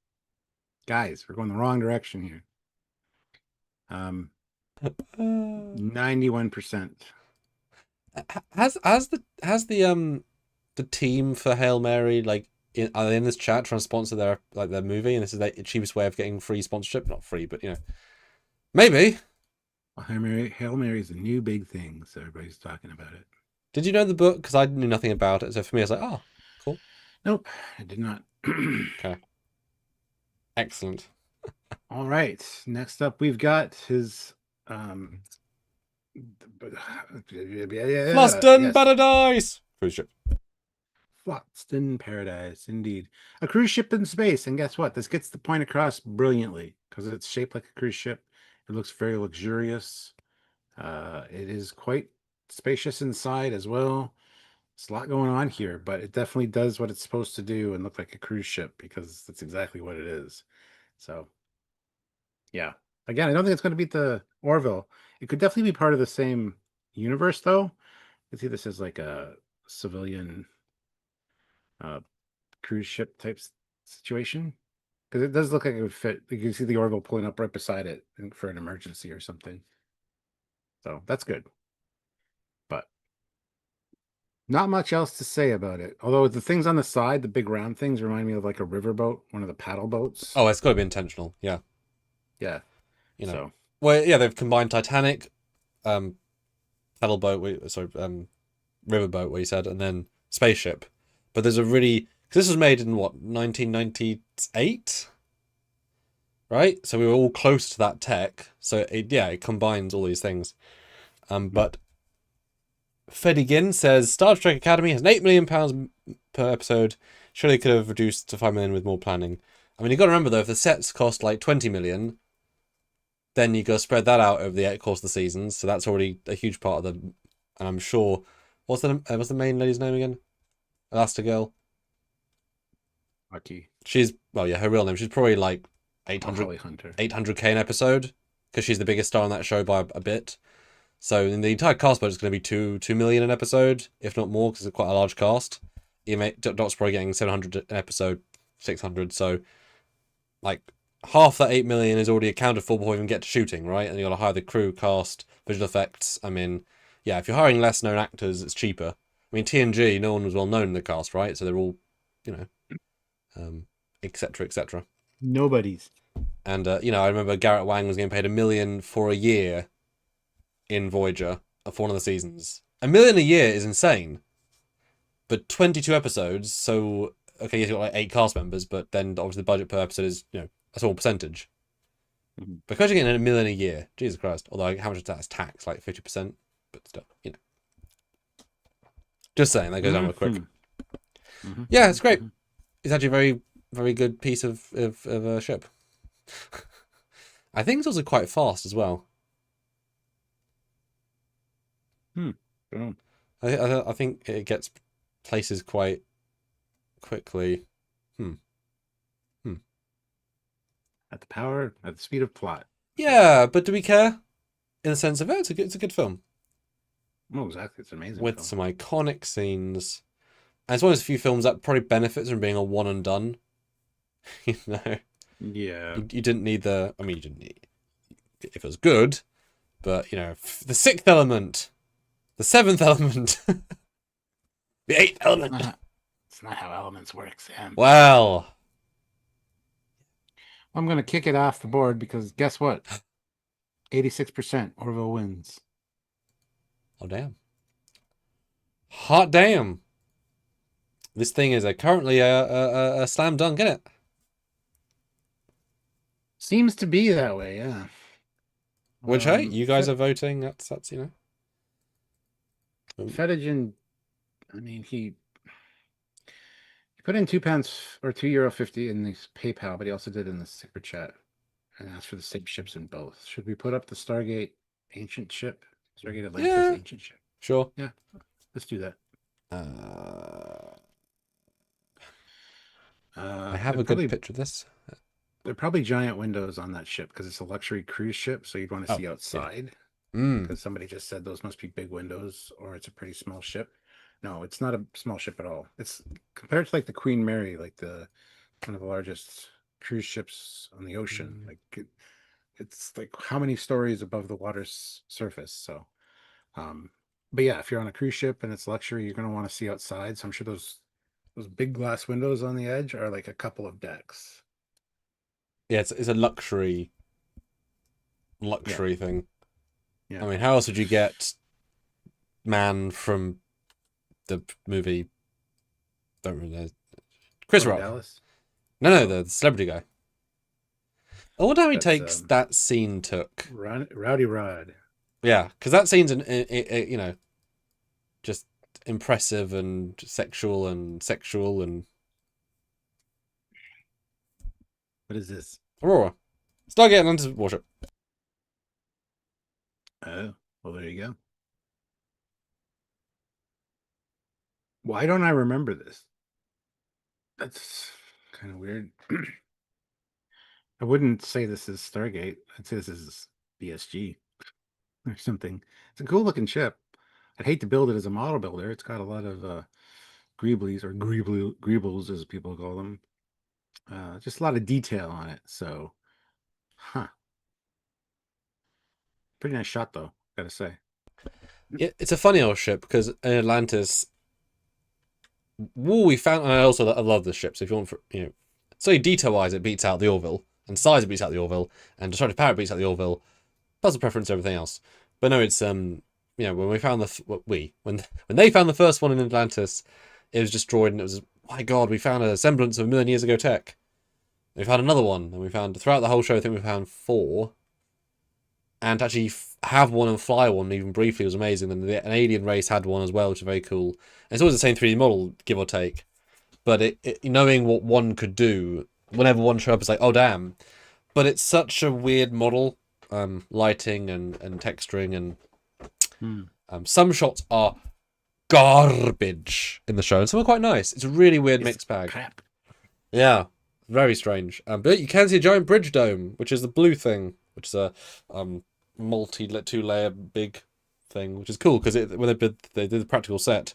Guys, we're going the wrong direction here. 91%. Has the team for Hail Mary are they in this chat trying to sponsor their movie, and this is the cheapest way of getting free sponsorship? Not free, but maybe. Well, Hail Mary is a new big thing, so everybody's talking about it. Did you know the book? Because I knew nothing about it, so for me, I was like, oh, cool. Nope, I did not. Okay, excellent. All right, next up we've got his Fluston Paradise cruise ship. Fluston Paradise, indeed. A cruise ship in space, and guess what? This gets the point across brilliantly because it's shaped like a cruise ship. It looks very luxurious. It is quite spacious inside as well. There's a lot going on here, but it definitely does what it's supposed to do and look like a cruise ship because that's exactly what it is. So, yeah. Again, I don't think it's going to beat the Orville. It could definitely be part of the same universe, though. I see this as like a civilian cruise ship type situation because it does look like it would fit. You can see the Orville pulling up right beside it for an emergency or something. So that's good. But not much else to say about it. Although the things on the side, the big round things, remind me of like a riverboat, one of the paddle boats. Oh, it's got to be intentional. Yeah. Yeah. So. Well, yeah, they've combined Titanic, paddle boat, riverboat, where you said, and then spaceship. But there's a really, because this was made in what, 1998, right? So we were all close to that tech. So it combines all these things. But Fedigin says Star Trek Academy has an £8 million per episode. Surely could have reduced to 5 million with more planning. I mean, you got to remember though, if the sets cost like 20 million, then you got to spread that out over the course of the seasons. So that's already a huge part of the. And I'm sure, what's the main lady's name again? Elastigirl. Lucky. She's her real name. She's probably like 800K an episode because she's the biggest star on that show by a bit. So in the entire cast budget is going to be 2 million an episode, if not more, because it's quite a large cast. Doc's probably getting 700 an episode, 600. So like half that 8 million is already accounted for before we even get to shooting, right? And you got to hire the crew, cast, visual effects. I mean, yeah, if you're hiring less known actors, it's cheaper. I mean, TNG, no one was well known in the cast, right? So they're all, etc., etc. Nobody's. And I remember Garrett Wang was getting paid $1 million for a year in Voyager for one of the seasons. $1 million a year is insane, but 22 episodes. So okay, you've got like 8 cast members, but then obviously the budget per episode is a small percentage. Mm-hmm. Because you're getting $1 million a year, Jesus Christ! Although how much of that is tax? Like 50%, but still, Just saying, that goes down real quick. Mm-hmm. Yeah, it's great. It's actually a very, very good piece of a ship. I think it's also quite fast as well. I think it gets places quite quickly. At the speed of plot. Yeah, but do we care? In the sense of it's a good film. Oh, exactly. It's an amazing with film. some iconic scenes. And it's one of those few films that probably benefits from being a one and done. Yeah. You didn't need the. I mean, you didn't need. If it was good, but the sixth element, the seventh element, the eighth element. It's not how elements work, Sam. Well, I'm gonna kick it off the board because guess what? 86% Orville wins. Oh damn! Hot damn! This thing is currently a slam dunk, isn't it? Seems to be that way, yeah. Which hey, you guys are voting. That's Fedigin, I mean, he put in £2 or €2.50 in the PayPal, but he also did in the super chat and asked for the same ships in both. Should we put up the Stargate ancient ship? Stargate Atlantis ancient ship. Sure. Yeah. Let's do that. I have a good picture of this. There are probably giant windows on that ship because it's a luxury cruise ship, so you'd want to Oh, see yeah. outside. Mm. Because somebody just said those must be big windows, or it's a pretty small ship. No, it's not a small ship at all. It's compared to like the Queen Mary, like the one of the largest cruise ships on the ocean. Like it's like how many stories above the water's surface. So, um, but yeah, if you're on a cruise ship and it's luxury, you're gonna want to see outside. So I'm sure those big glass windows on the edge are like a couple of decks. Yeah, it's a luxury Yeah, thing. yeah. I mean, how else would you get man from the movie? Don't really know. Chris Norman Rock. Dallas. No, Oh, the celebrity guy. I wonder how he that's takes that scene took. Rowdy Rod. Yeah, because that scene's just impressive and sexual and What is this? Aurora. Stargate Atlantis warship. Oh, well, there you go. Why don't I remember this? That's kind of weird. I wouldn't say this is Stargate. I'd say this is BSG or something. It's a cool looking ship. I'd hate to build it as a model builder. It's got a lot of greeblies or greebles as people call them. Just a lot of detail on it. So, huh. Pretty nice shot though, gotta say. Yeah, it's a funny old ship because in Atlantis, we found. And I love this ship. So if you want, so detail wise, it beats out the Orville, and size it beats out the Orville, and destructive power beats out the Orville. Puzzle preference, everything else. But no, it's when we found when they found the first one in Atlantis, it was destroyed, and it was, my God, we found a semblance of a million years ago tech. We found another one, and we found throughout the whole show, I think we found 4. And to actually have one and fly one, even briefly, was amazing. And an alien race had one as well, which is very cool. And it's always the same 3D model, give or take. But knowing what one could do, whenever one showed up, it's like, oh damn. But it's such a weird model, lighting and texturing, and some shots are garbage in the show, and some are quite nice. It's a really weird mixed bag. Crap. Yeah, very strange. But you can see a giant bridge dome, which is the blue thing, which is a two-layer big thing, which is cool because when they did the practical set,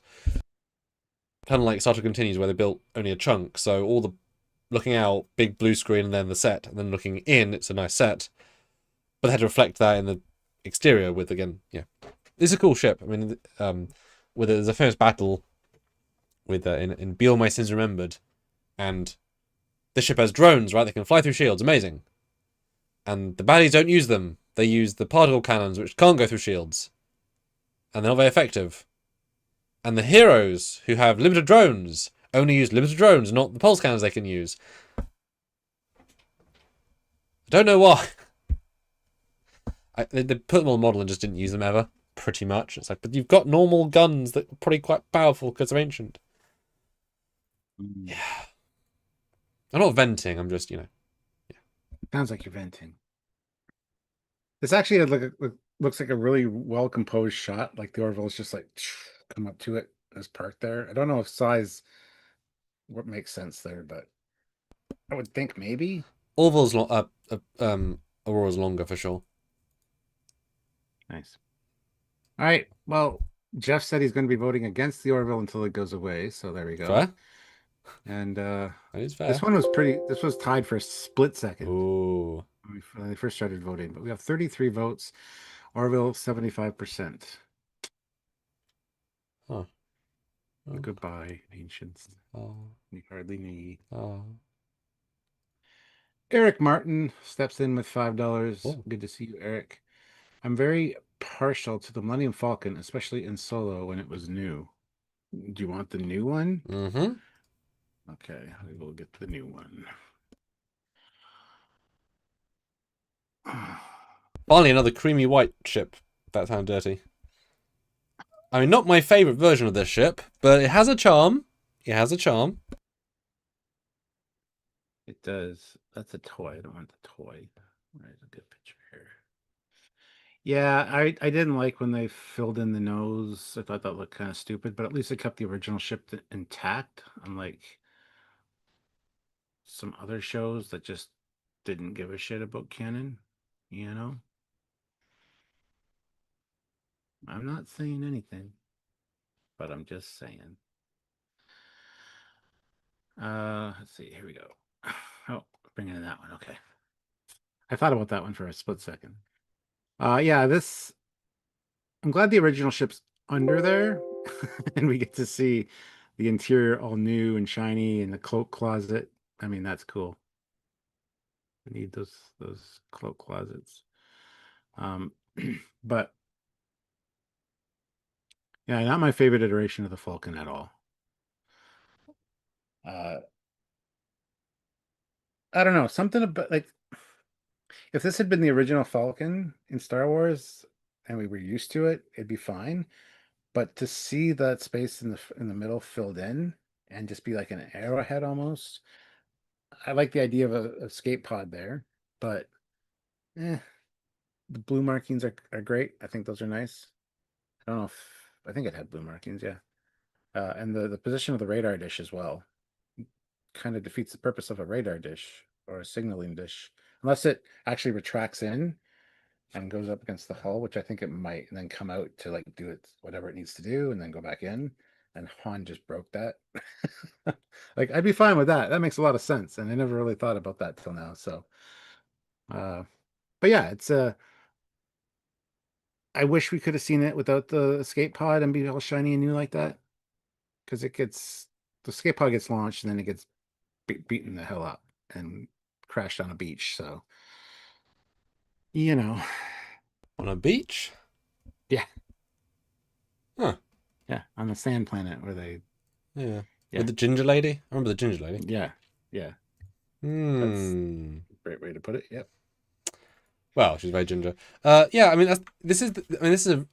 kind of like Star Trek Continues, where they built only a chunk, so all the looking out, big blue screen, and then the set, and then looking in, it's a nice set. But they had to reflect that in the exterior with, again, yeah, it's a cool ship. I mean, there's a famous battle with in Be All My Sins Remembered, and the ship has drones, right? They can fly through shields, amazing. And the baddies don't use them. They use the particle cannons, which can't go through shields, and they're not very effective. And the heroes, who have limited drones, only use limited drones, not the pulse cannons they can use. I don't know why. They put them on the model and just didn't use them ever, pretty much. It's like, but you've got normal guns that are probably quite powerful because they're ancient. Yeah. I'm not venting, I'm just, yeah. Sounds like you're venting. This actually looks like a really well composed shot. Like the Orville is just like come up to it as parked there. I don't know if size what makes sense there, but I would think maybe. Orville's Aurora's longer for sure. Nice. All right. Well, Jeff said he's going to be voting against the Orville until it goes away. So there we go. Fair. And That is fair. this one was this was tied for a split second. Ooh. When they first started voting, but we have 33 votes. Orville 75%. Huh. Oh. Goodbye, ancients. Oh. You hardly need. Oh. Eric Martin steps in with $5. Oh. Good to see you, Eric. I'm very partial to the Millennium Falcon, especially in Solo when it was new. Do you want the new one? Mm-hmm. Okay, I will get the new one. Finally, another creamy white ship. That sounds dirty. I mean, not my favourite version of this ship, but it has a charm. It has a charm. It does. That's a toy. I don't want the toy. There's a good picture here. Yeah, I didn't like when they filled in the nose. I thought that looked kind of stupid, but at least it kept the original ship intact. Unlike some other shows that just didn't give a shit about canon, you know? I'm not saying anything, but I'm just saying. Let's see. Here we go. Oh, bringing in that one. Okay. I thought about that one for a split second. Yeah, this I'm glad the original ship's under there and we get to see the interior all new and shiny and the cloak closet. I mean, that's cool. We need those cloak closets. Um, but yeah, not my favorite iteration of the Falcon at all. Uh, I don't know, something about like if this had been the original Falcon in Star Wars and we were used to it, it'd be fine. But to see that space in the middle filled in and just be like an arrowhead almost, I like the idea of a escape pod there, but eh, the blue markings are great. I think those are nice. I don't know if I think it had blue markings, yeah. And the position of the radar dish as well kind of defeats the purpose of a radar dish or a signaling dish, unless it actually retracts in and goes up against the hull, which I think it might, and then come out to like do it whatever it needs to do, and then go back in. And Han just broke that. Like I'd be fine with that. That makes a lot of sense, and I never really thought about that till now. So, uh, but yeah, it's I wish we could have seen it without the escape pod and be all shiny and new like that, because it gets the escape pod gets launched and then it gets beaten the hell up and crashed on a beach. So, you know, On a beach? yeah, Huh. yeah, on the sand planet where they, Yeah. yeah, With the ginger lady? I remember the ginger lady. yeah, yeah. That's Hmm. a great way to put it. Yep. Well, she's very ginger. Yeah, I mean, this is a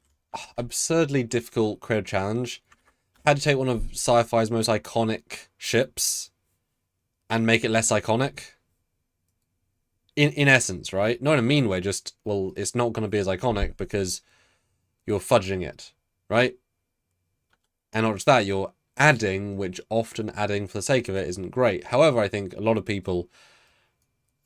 absurdly difficult creative challenge. Had to take one of sci-fi's most iconic ships and make it less iconic. In essence, right? Not in a mean way, just, well, it's not going to be as iconic because you're fudging it, right? And not just that, you're adding, which often adding for the sake of it isn't great. However, I think a lot of people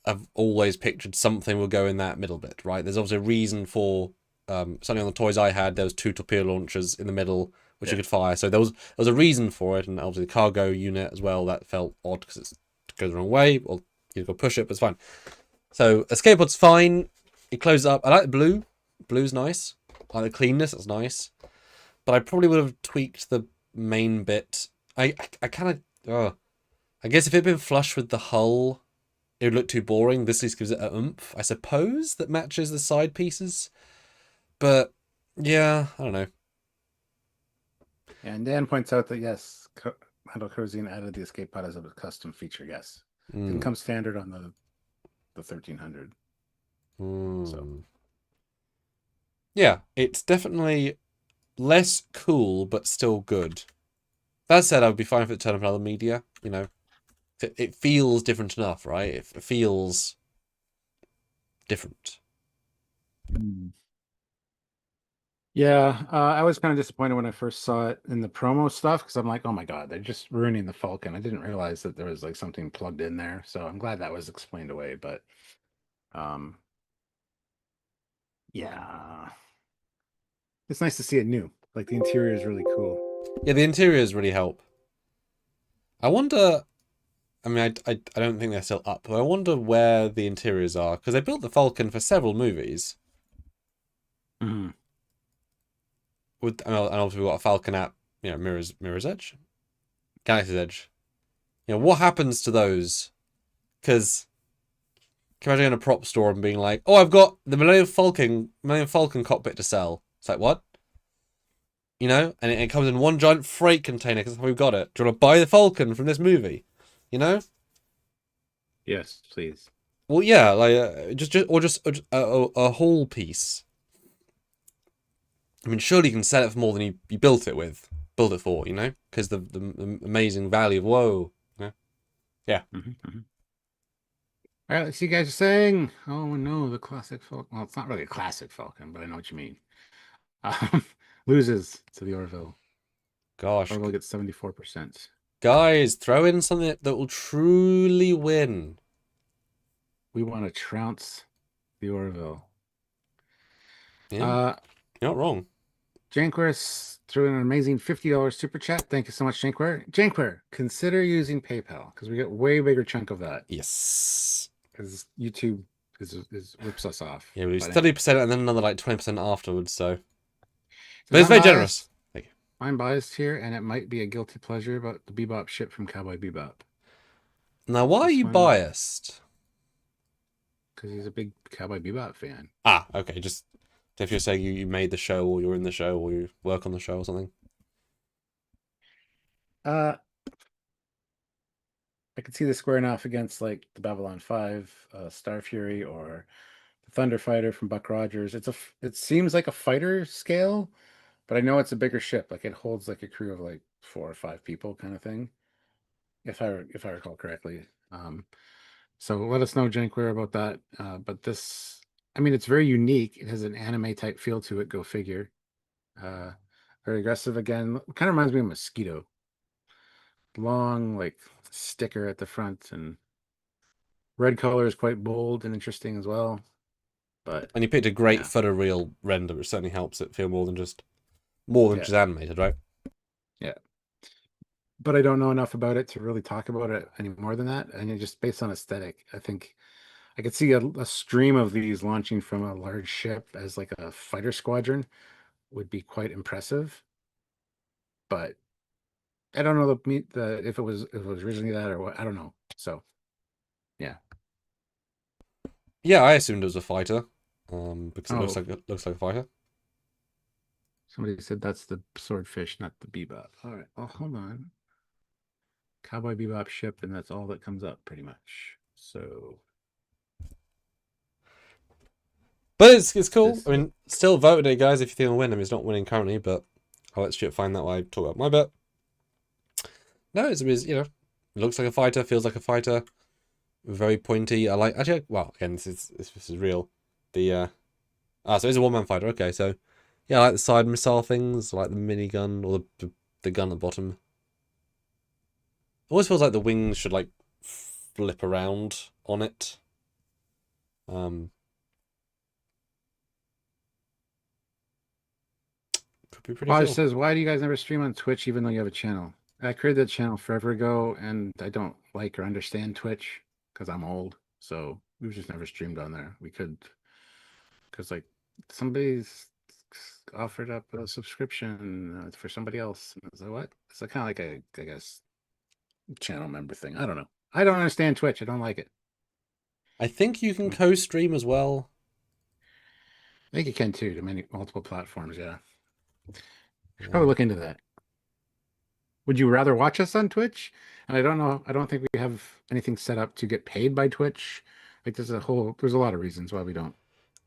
have always pictured something will go in that middle bit, right? There's obviously a reason for something on the toys I had. There was 2 torpedo launchers in the middle, which you could fire. So there was a reason for it, and obviously the cargo unit as well. That felt odd because it goes the wrong way. Well, you go push it, but it's fine. So escape pod's fine. It closes up. I like the blue. Blue's nice. I like the cleanness. That's nice. But I probably would have tweaked the main bit. I kind of. I guess if it had been flush with the hull, it would look too boring. This at least gives it a oomph, I suppose, that matches the side pieces. But yeah, I don't know. Yeah, and Dan points out that yes, Handel Cruising added the escape pod as a custom feature. Yes, didn't come standard on the 1300. So yeah, it's definitely less cool, but still good. That said, I would be fine if it turned up in other media. You know, it feels different enough, right? It feels different. Yeah, I was kind of disappointed when I first saw it in the promo stuff because I'm like, oh my God, they're just ruining the Falcon. I didn't realize that there was like something plugged in there. So I'm glad that was explained away. But um, yeah, it's nice to see it new. Like the interior is really cool. Yeah, the interiors really help. I wonder. I mean, I don't think they're still up, but I wonder where the interiors are because they built the Falcon for several movies. Mm-hmm. And obviously we've got a Falcon at Mirror's Edge, Galaxy's Edge. You know what happens to those? Because can you imagine in a prop store and being like, "Oh, I've got the Millennium Falcon cockpit to sell." It's like, what? You know, and it comes in one giant freight container because we've got it. Do you want to buy the Falcon from this movie? You know? Yes, please. Well, yeah, like just a whole piece. I mean, surely you can sell it for more than you built it with, build it for, you know, because the amazing value of whoa, you know? Yeah. Mm-hmm, mm-hmm. All right, let's see you guys saying. Oh no, the classic Falcon. Well, it's not really a classic Falcon, but I know what you mean. Um, loses to the Orville. Gosh, Orville gets 74%. guys, throw in something that will truly win. We want to trounce the Orville. Yeah, you're not wrong. Janquer threw in an amazing $50 super chat. Thank you so much, Janquer. Janquer, consider using PayPal because we get way bigger chunk of that. Yes. Because YouTube is rips us off. Yeah, we lose But 30% and then another like 20% afterwards. So, but anyway, it's very generous. Thank you. I'm biased here, and it might be a guilty pleasure, but the Bebop ship from Cowboy Bebop. Now, why are This you one- biased? Because he's a big Cowboy Bebop fan. Ah, okay. Just if you're saying you made the show, or you're in the show, or you work on the show, or something. I could see this squaring off against like the Babylon 5, Star Fury, or the Thunder Fighter from Buck Rogers. It seems like a fighter scale, but I know it's a bigger ship. Like it holds like a crew of like 4 or 5 people, kind of thing. If I recall correctly. So let us know, Janquer, about that. But this, I mean, it's very unique. It has an anime type feel to it. Go figure. Uh, Very aggressive again. Kind of reminds me of Mosquito. Long, like sticker at the front, and red color is quite bold and interesting as well. But And you picked a great yeah. photoreal render, which certainly helps it feel more than just Yeah. just animated, right? Yeah. But I don't know enough about it to really talk about it any more than that. And just based on aesthetic, I think I could see a stream of these launching from a large ship as like a fighter squadron would be quite impressive. But I don't know if it was originally that or what. I don't know. So yeah. Yeah, I assumed it was a fighter, because it Oh, looks like a fighter. somebody said that's the swordfish, not the bebop. All right. Oh, hold on. Cowboy Bebop ship, and that's all that comes up pretty much. So But it's cool. this I mean, still vote it, guys, if you think it'll win. I mean, it's not winning currently, but I'll let Stuart find that while I talk about my bet. No, it's you know, it looks like a fighter, feels like a fighter, very pointy. I like actually. Well, again, this is real. The so it's a one-man fighter. Okay, so yeah, I like the side missile things, I like the minigun or the gun at the bottom. Always feels like the wings should like flip around on it. Could be pretty Raj cool. says, "Why do you guys never stream on Twitch even though you have a channel?" I created that channel forever ago, and I don't like or understand Twitch because I'm old. So we've just never streamed on there. We could, because like somebody's offered up a subscription for somebody else. And I was like, what? It's kind of like I guess, channel member thing. I don't know. I don't understand Twitch. I don't like it. I think you can co-stream as well. I think you can too to multiple platforms. Yeah. Should probably look into that. Would you rather watch us on Twitch? And I don't know. I don't think we have anything set up to get paid by Twitch. Like there's a lot of reasons why we don't.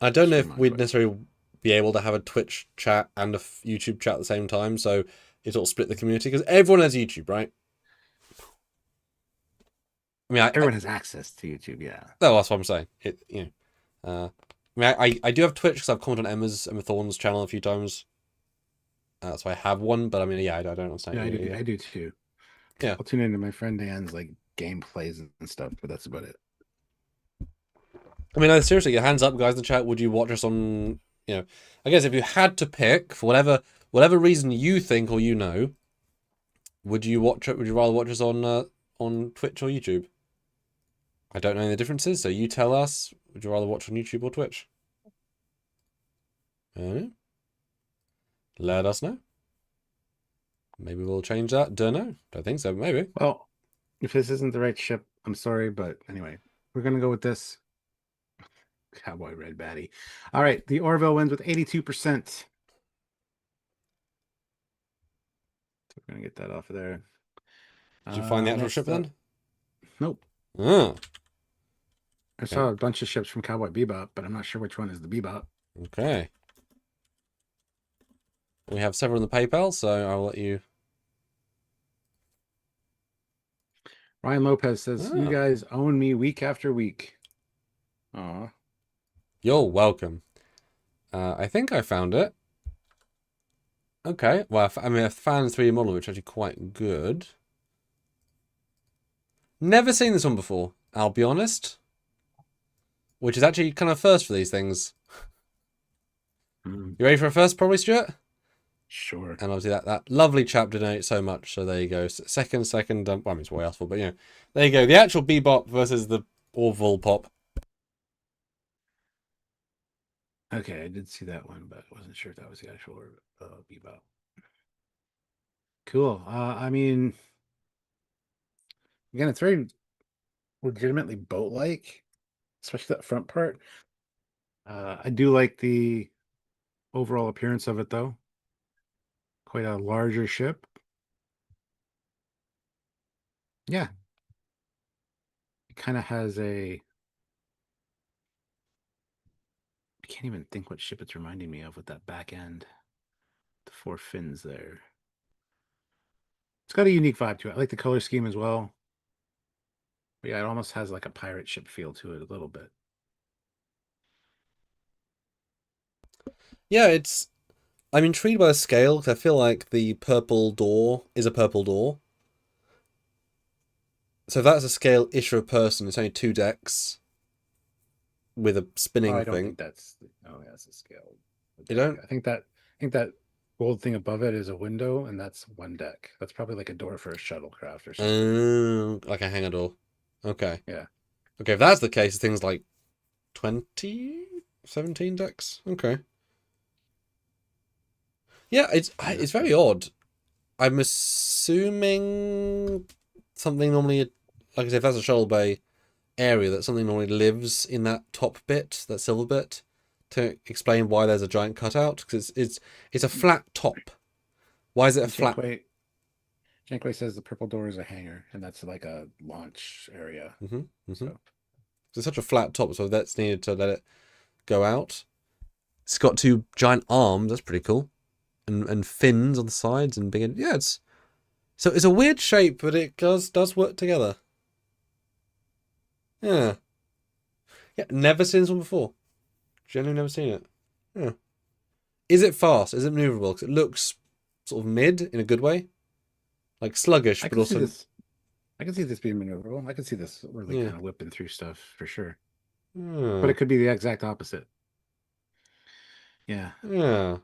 I don't know stream if on we'd Twitch. necessarily be able to have a Twitch chat and a YouTube chat at the same time, so it sort of split the community because everyone has YouTube, right? I mean, Everyone has access to YouTube. Yeah. no, that's what I'm saying. I mean, I do have Twitch because I've commented on Emma Thorne's channel a few times. So I have one, but I mean, yeah, I don't understand. Yeah, I do too. Yeah. I'll tune into my friend Dan's like gameplays and stuff, but that's about it. I mean, seriously, your hands up, guys in the chat. Would you watch us on? You know, I guess if you had to pick for whatever reason you think or you know, would you watch it? Would you rather watch us on Twitch or YouTube? I don't know the differences, so you tell us. Would you rather watch on YouTube or Twitch? Let us know. Maybe we'll change that. Don't know. Don't think so. Maybe. Well, if this isn't the right ship, I'm sorry, but anyway, we're gonna go with this. Cowboy Red Batty. All right, the Orville wins with 82%. So we're gonna get that off of there. Did you find the actual ship then? Nope. Oh. I saw a bunch of ships from Cowboy Bebop, but I'm not sure which one is the Bebop. Okay. We have several in the PayPal, so I'll let you. Ryan Lopez says, "You guys own me week after week." Aw. You're welcome. I think I found it. Okay. Well, I mean, I found the 3D model, which is actually quite good. Never seen this one before, I'll be honest. Which is actually kind of first for these things. Mm, You ready for a first, probably, Stuart? sure. And obviously that lovely chap donated so much, so there you go. Second, well, I mean, it's what I asked for, but, you know. There you go. The actual Bebop versus the Orville Pop. Okay, I did see that one, but I wasn't sure if that was the actual Bebop. Cool. I mean, again, it's very legitimately boat-like, especially that front part. I do like the overall appearance of it, though. Quite a larger ship. Yeah. It kind of has a... I can't even think what ship it's reminding me of with that back end. The 4 fins there. It's got a unique vibe to it. I like the color scheme as well. But yeah, it almost has like a pirate ship feel to it a little bit. Yeah, I'm intrigued by the scale, because I feel like the purple door is a purple door. So if that's a scale issue of person, it's only 2 decks with a Oh, spinning I don't thing. think that's that's a scale. You don't? I think that gold thing above it is a window, and that's one deck. That's probably like a door for a shuttlecraft or something. Like a hangar door. Okay. Yeah. Okay, if that's the case, things like 20, 17 decks. Okay. Yeah, it's very odd. I'm assuming something normally, like I said, if that's a shoal bay area, that something normally lives in that top bit, that silver bit, to explain why there's a giant cutout, because it's a flat top. Why is it a flat? Jankway says the purple door is a hangar, and that's like a launch area. So It's such a flat top, so that's needed to let it go out. It's got 2 giant arms. That's pretty cool, and fins on the sides and big. Yeah, it's a weird shape, but it does work together. Yeah, yeah. Never seen this one before. Genuinely never seen it. Yeah. Is it fast? Is it maneuverable? Because it looks sort of mid in a good way, like sluggish, I but can see also this. I can see this being maneuverable. I can see this really yeah. kind of whipping through stuff for sure. But Yeah. it could be the exact opposite. Yeah. Yeah.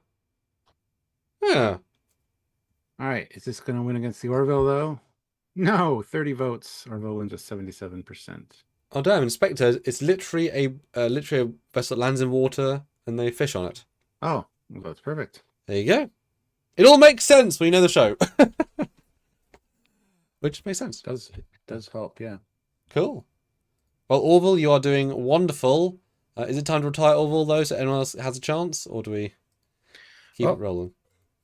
Yeah. All right. Is this going to win against the Orville, though? No, 30 votes. Orville wins just 77%. Oh damn! Inspector, it's literally a vessel that lands in water and they fish on it. Oh, well, that's perfect. There you go. It all makes sense when you know the show. Which makes sense. It does help, yeah. Cool. Well, Orville, you are doing wonderful. Is it time to retire Orville, though, so anyone else has a chance? Or do we keep it Well, rolling?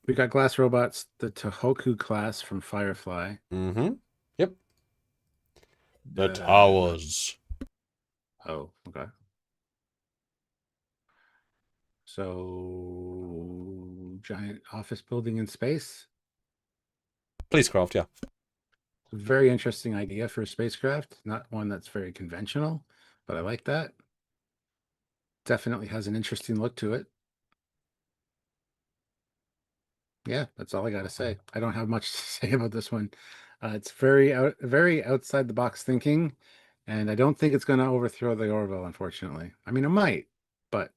we got glass robots, the Tohoku class from Firefly. Mm-hmm. Yep. The Uh, towers. Oh, okay. So, giant office building in space. Police-craft, yeah. Very interesting idea for a spacecraft. Not one that's very conventional, but I like that. Definitely has an interesting look to it. Yeah, that's all I got to say. I don't have much to say about this one. It's very outside the box thinking, and I don't think it's going to overthrow the Orville, unfortunately. I mean, it might, but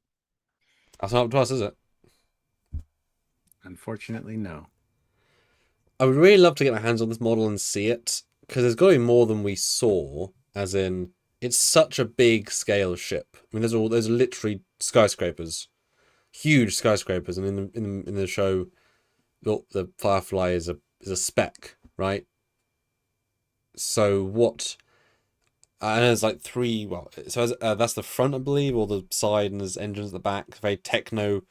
That's not up to us, is it? unfortunately, no. I would really love to get my hands on this model and see it, because there's got to be more than we saw, as in, it's such a big scale ship. I mean, there's literally skyscrapers, huge skyscrapers, and in the show, the Firefly is a speck, right? So what? And there's like 3. Well, so that's the front, I believe, or the side, and there's engines at the back. Very techno,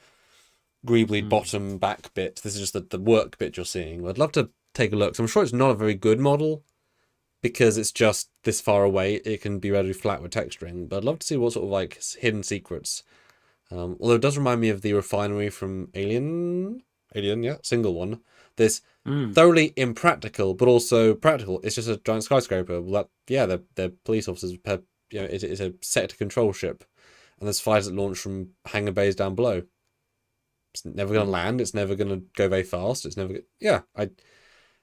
greebly bottom back bit. This is just the work bit you're seeing. I'd love to take a look. So I'm sure it's not a very good model because it's just this far away. It can be relatively flat with texturing, but I'd love to see what sort of like hidden secrets. Although it does remind me of the refinery from Alien, yeah, single one. This thoroughly impractical, but also practical. It's just a giant skyscraper. Well, they're police officers. it's a sector control ship, and there's fighters that launch from hangar bays down below. It's never going to land. It's never going to go very fast. It's never.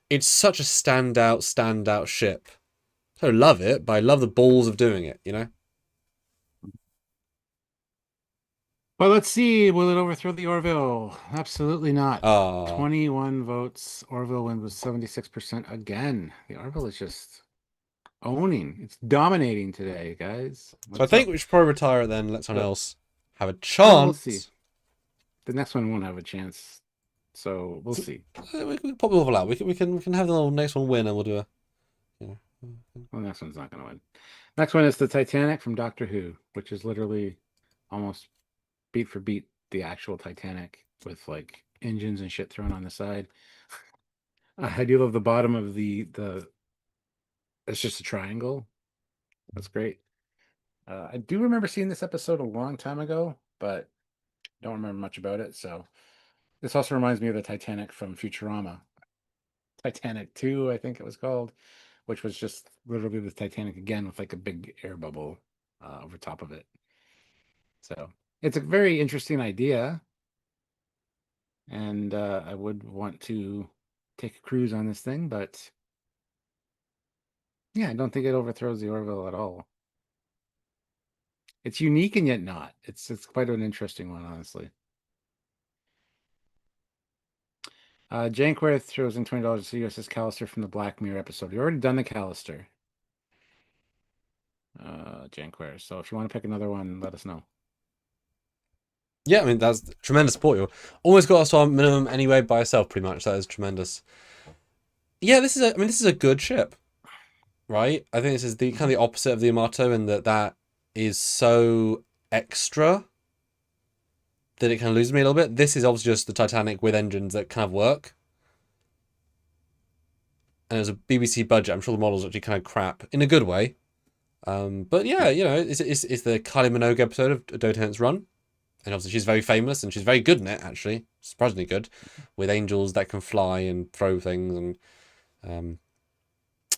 It's such a standout ship. I love it, but I love the balls of doing it. Well, let's see. Will it overthrow the Orville? Absolutely not. Ah, 21 votes. Orville wins with 76% again. The Orville is just owning. It's dominating today, guys. so I think we should probably retire it then. Let someone else have a Well, chance. we'll see. The next one won't have a chance, so we'll see. We can pop the level out. We can have the next one win, and we'll do a. Well, the next one's not going to win. Next one is the Titanic from Doctor Who, which is literally almost beat for beat the actual Titanic with like engines and shit thrown on the side. I do love the bottom of the it's just a triangle. That's great. I do remember seeing this episode a long time ago, but don't remember much about it. So this also reminds me of the Titanic from Futurama. Titanic 2, I think it was called, which was just literally the Titanic again with like a big air bubble over top of it. So it's a very interesting idea. And I would want to take a cruise on this thing, but yeah, I don't think it overthrows the Orville at all. It's unique and yet not. It's quite an interesting one, honestly. Jankworth throws in $20 to USS Callister from the Black Mirror episode. We've already done the Callister. Jankworth. So if you want to pick another one, let us know. Yeah, I mean that's tremendous support. You almost got us on minimum anyway by yourself, pretty much. That is tremendous. Yeah, this is a good ship, right? I think this is the kind of the opposite of the Yamato in that is so extra that it kind of loses me a little bit. This is obviously just the Titanic with engines that kind of work. And it was a BBC budget. I'm sure the model's actually kind of crap in a good way. But yeah, it's the Kylie Minogue episode of Dotenant's Run. And obviously she's very famous and she's very good in it, actually. Surprisingly good. With angels that can fly and throw things. And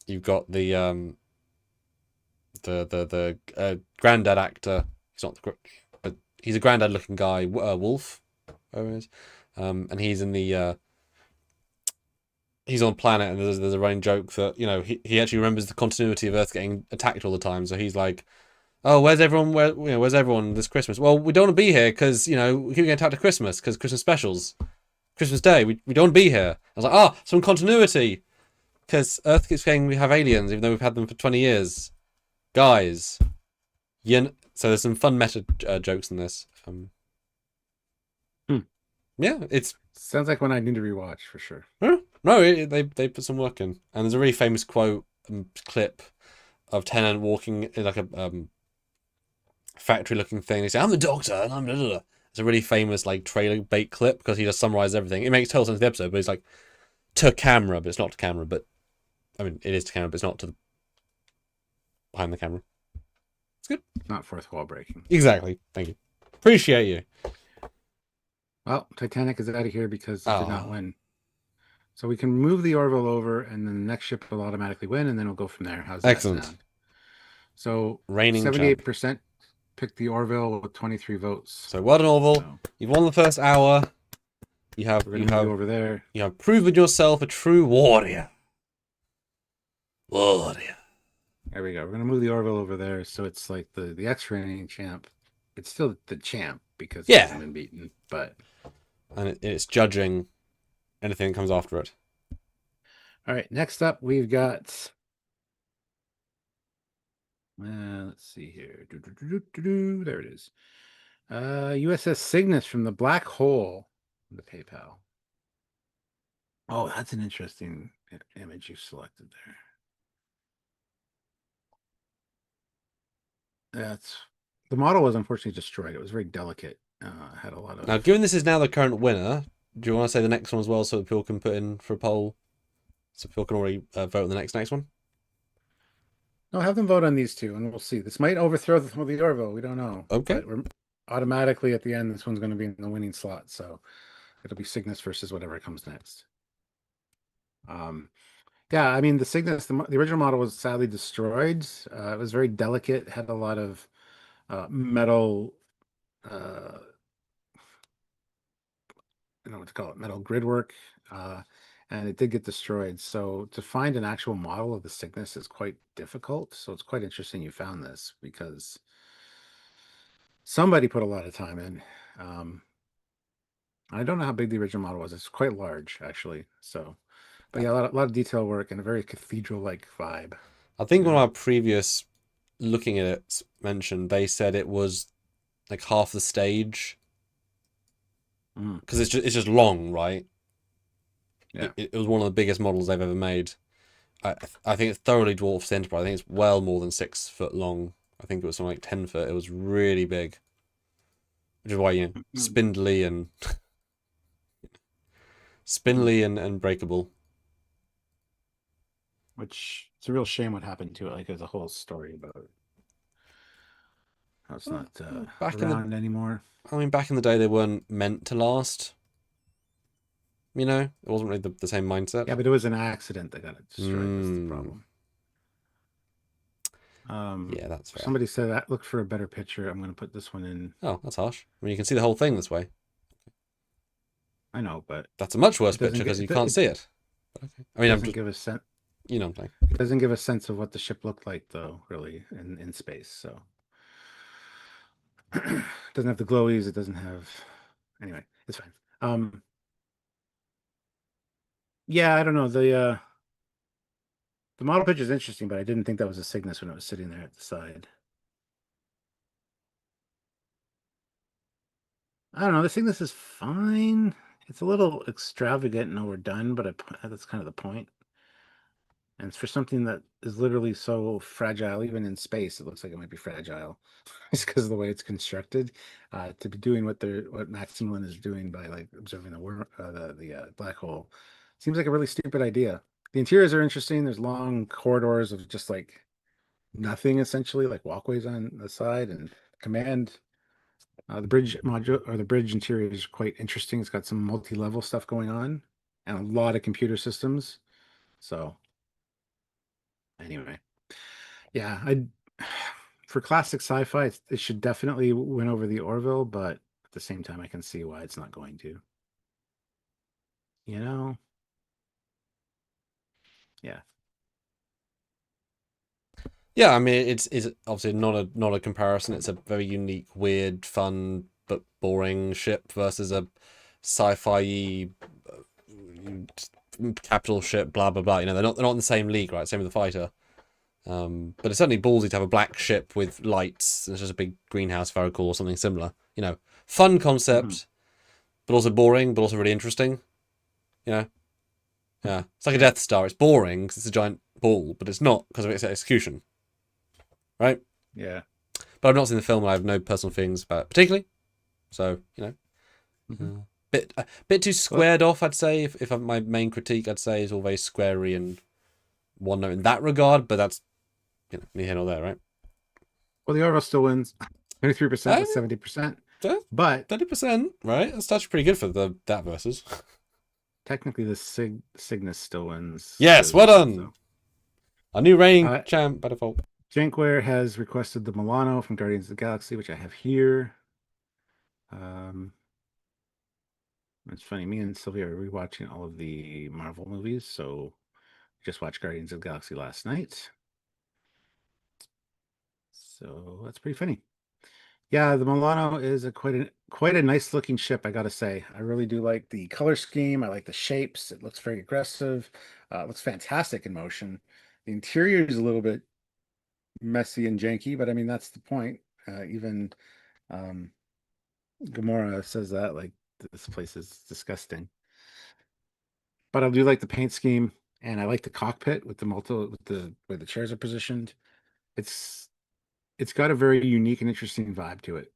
you've got the granddad actor. He's not but he's a granddad looking guy, Wolf. And he's in the he's on planet, and there's a running joke that he actually remembers the continuity of Earth getting attacked all the time. So he's like, "Oh, where's everyone? Where's everyone this Christmas? Well, we don't want to be here because we keep getting attacked at Christmas because Christmas specials, Christmas Day. We don't want to be here." I was like, some continuity because Earth keeps saying we have aliens even though we've had them for 20 years, guys. So there's some fun meta jokes in this. Yeah, it sounds like one I need to rewatch for sure. No, they put some work in, and there's a really famous quote clip of Tennant walking in like a factory-looking thing. They say, "I'm the doctor," and I'm blah, blah, blah. It's a really famous like trailer bait clip because he just summarizes everything. It makes total sense of the episode, but he's like to camera, but it's not to camera. But I mean, it is to camera, but it's not to the behind the camera. It's good. Not fourth wall breaking. Exactly. Thank you. Appreciate you. Well, Titanic is out of here because it did not win. So we can move the Orville over, and then the next ship will automatically win, and then we'll go from there. How's that Excellent. sound? So Reigning 78% picked the Orville with 23 votes. So well done, Orville. So, you've won the first hour. You have over there. You have proven yourself a true warrior. Warrior. There we go. We're gonna move the Orville over there, so it's like the X-reigning champ. It's still the champ because it hasn't been beaten, but and it's judging anything that comes after it. All right, next up we've got let's see here. There it is. USS Cygnus from the Black Hole, the PayPal. Oh, that's an interesting image you selected there. That's the model was unfortunately destroyed. It was very delicate. Had a lot of. Now, given this is now the current winner, do you want to say the next one as well so that people can put in for a poll? So people can already vote on the next one? No, have them vote on these two, and we'll see. This might overthrow the Orville. We don't know. Okay. But automatically, at the end, this one's going to be in the winning slot. So it'll be Cygnus versus whatever comes next. Yeah, I mean the Cygnus, the original model was sadly destroyed. It was very delicate, had a lot of metal, uh, I don't know what to call it, metal grid work, uh, and it did get destroyed. So to find an actual model of the Cygnus is quite difficult. So it's quite interesting you found this because somebody put a lot of time in. Um, I don't know how big the original model was. It's quite large, actually. So, but yeah, a lot of detail work and a very cathedral-like vibe. I think one of Yeah. our previous looking at it mentioned they said it was like half the stage Mm, because it's just long, right? yeah. It was one of the biggest models they've ever made. I think it thoroughly dwarfs the Enterprise. I think it's well more than 6 foot long. I think it was something like 10 foot. It was really big, which is why Mm. Mm. spindly and breakable. Which it's a real shame what happened to it. Like there's a whole story about how it's Well, not back in the, around anymore. I mean, back in the day, they weren't meant to last. You know, it wasn't really the same mindset. Yeah, but it was an accident that got it destroyed. That's the Hmm. problem. Yeah, that's fair. Somebody said that look for a better picture. I'm going to put this one in. Oh, that's harsh. I mean, you can see the whole thing this way. I know, but That's a much worse it doesn't picture get because you can't see it. Okay. I it mean, I'm doesn't just, give a sense. you know what I'm saying. It doesn't give a sense of what the ship looked like, though. Really, in space. So it doesn't have the glowies. It doesn't have. Anyway, it's fine. Yeah, I don't know. The model picture is interesting, but I didn't think that was a Cygnus when it was sitting there at the side. I don't know. The Cygnus is fine. It's a little extravagant and overdone, but that's kind of the point. And it's for something that is literally so fragile, even in space, it looks like it might be fragile, just because of the way it's constructed. To be doing what Maximilian is doing by like observing the black hole, seems like a really stupid idea. The interiors are interesting. There's long corridors of just like nothing, essentially, like walkways on the side, and command. The bridge module or the bridge interior is quite interesting. It's got some multi-level stuff going on and a lot of computer systems. So anyway, yeah, I for classic sci-fi, it should definitely win over the Orville, but at the same time, I can see why it's not going to. You know? Yeah. Yeah, I mean, it's obviously not a comparison. It's a very unique, weird, fun but boring ship versus a sci-fi capital ship. Blah blah blah. You know, they're not in the same league, right? Same with the fighter. But it's certainly ballsy to have a black ship with lights and it's just a big greenhouse vehicle or something similar. You know, fun Mhm. concept, but also boring, but also really interesting. You know, yeah, it's like a Yeah. Death Star. It's boring because it's a giant ball, but it's not because of its execution, right? Yeah. But I've not seen the film and I have no personal feelings about it particularly. So, Hmm. bit too Well, squared off, I'd say. If my main critique, I'd say, is all very squarey and one note in that regard, but that's, neither here nor there, right? well, the Orville still wins 23% I with 70%, mean, but 30%, right? That's actually pretty good for that versus. technically the Cygnus still wins Yes, well because done. so. A new reigning Uh, champ by default. Jankware has requested the Milano from Guardians of the Galaxy, which I have here. Um, it's funny, me and Sylvia are rewatching all of the Marvel movies, so just watched Guardians of the Galaxy last night. So that's pretty funny. Yeah, the Milano is a quite a nice looking ship, I gotta say. I really do like the color scheme. I like the shapes. It looks very aggressive. It looks fantastic in motion. The interior is a little bit messy and janky, but I mean that's the point. Even um, Gamora says that like this place is disgusting. But I do like the paint scheme, and I like the cockpit with the with the where the chairs are positioned. It's it's got a very unique and interesting vibe to it,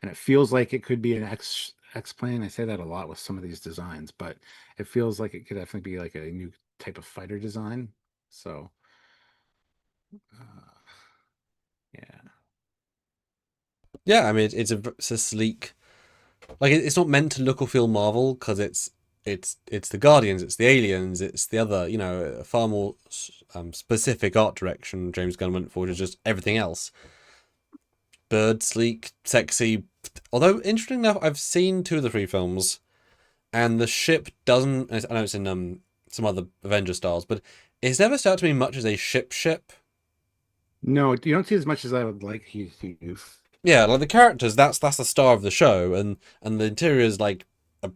and it feels like it could be an X plane. I say that a lot with some of these designs, but it feels like it could definitely be like a new type of fighter design. So, uh, yeah. Yeah, I mean, it's a sleek. Like, it's not meant to look or feel Marvel because it's it's the Guardians, it's the aliens, it's the other, you know, a far more specific art direction James Gunn went for, which is just everything else. Bird, sleek, sexy. Although interesting enough, I've seen 2 of the 3 films, and the ship doesn't. I know it's in some other Avenger styles, but it's never started to me much as a ship. No, you don't see as much as I would like you to. Yeah, like the characters, that's the star of the show, and the interior is like a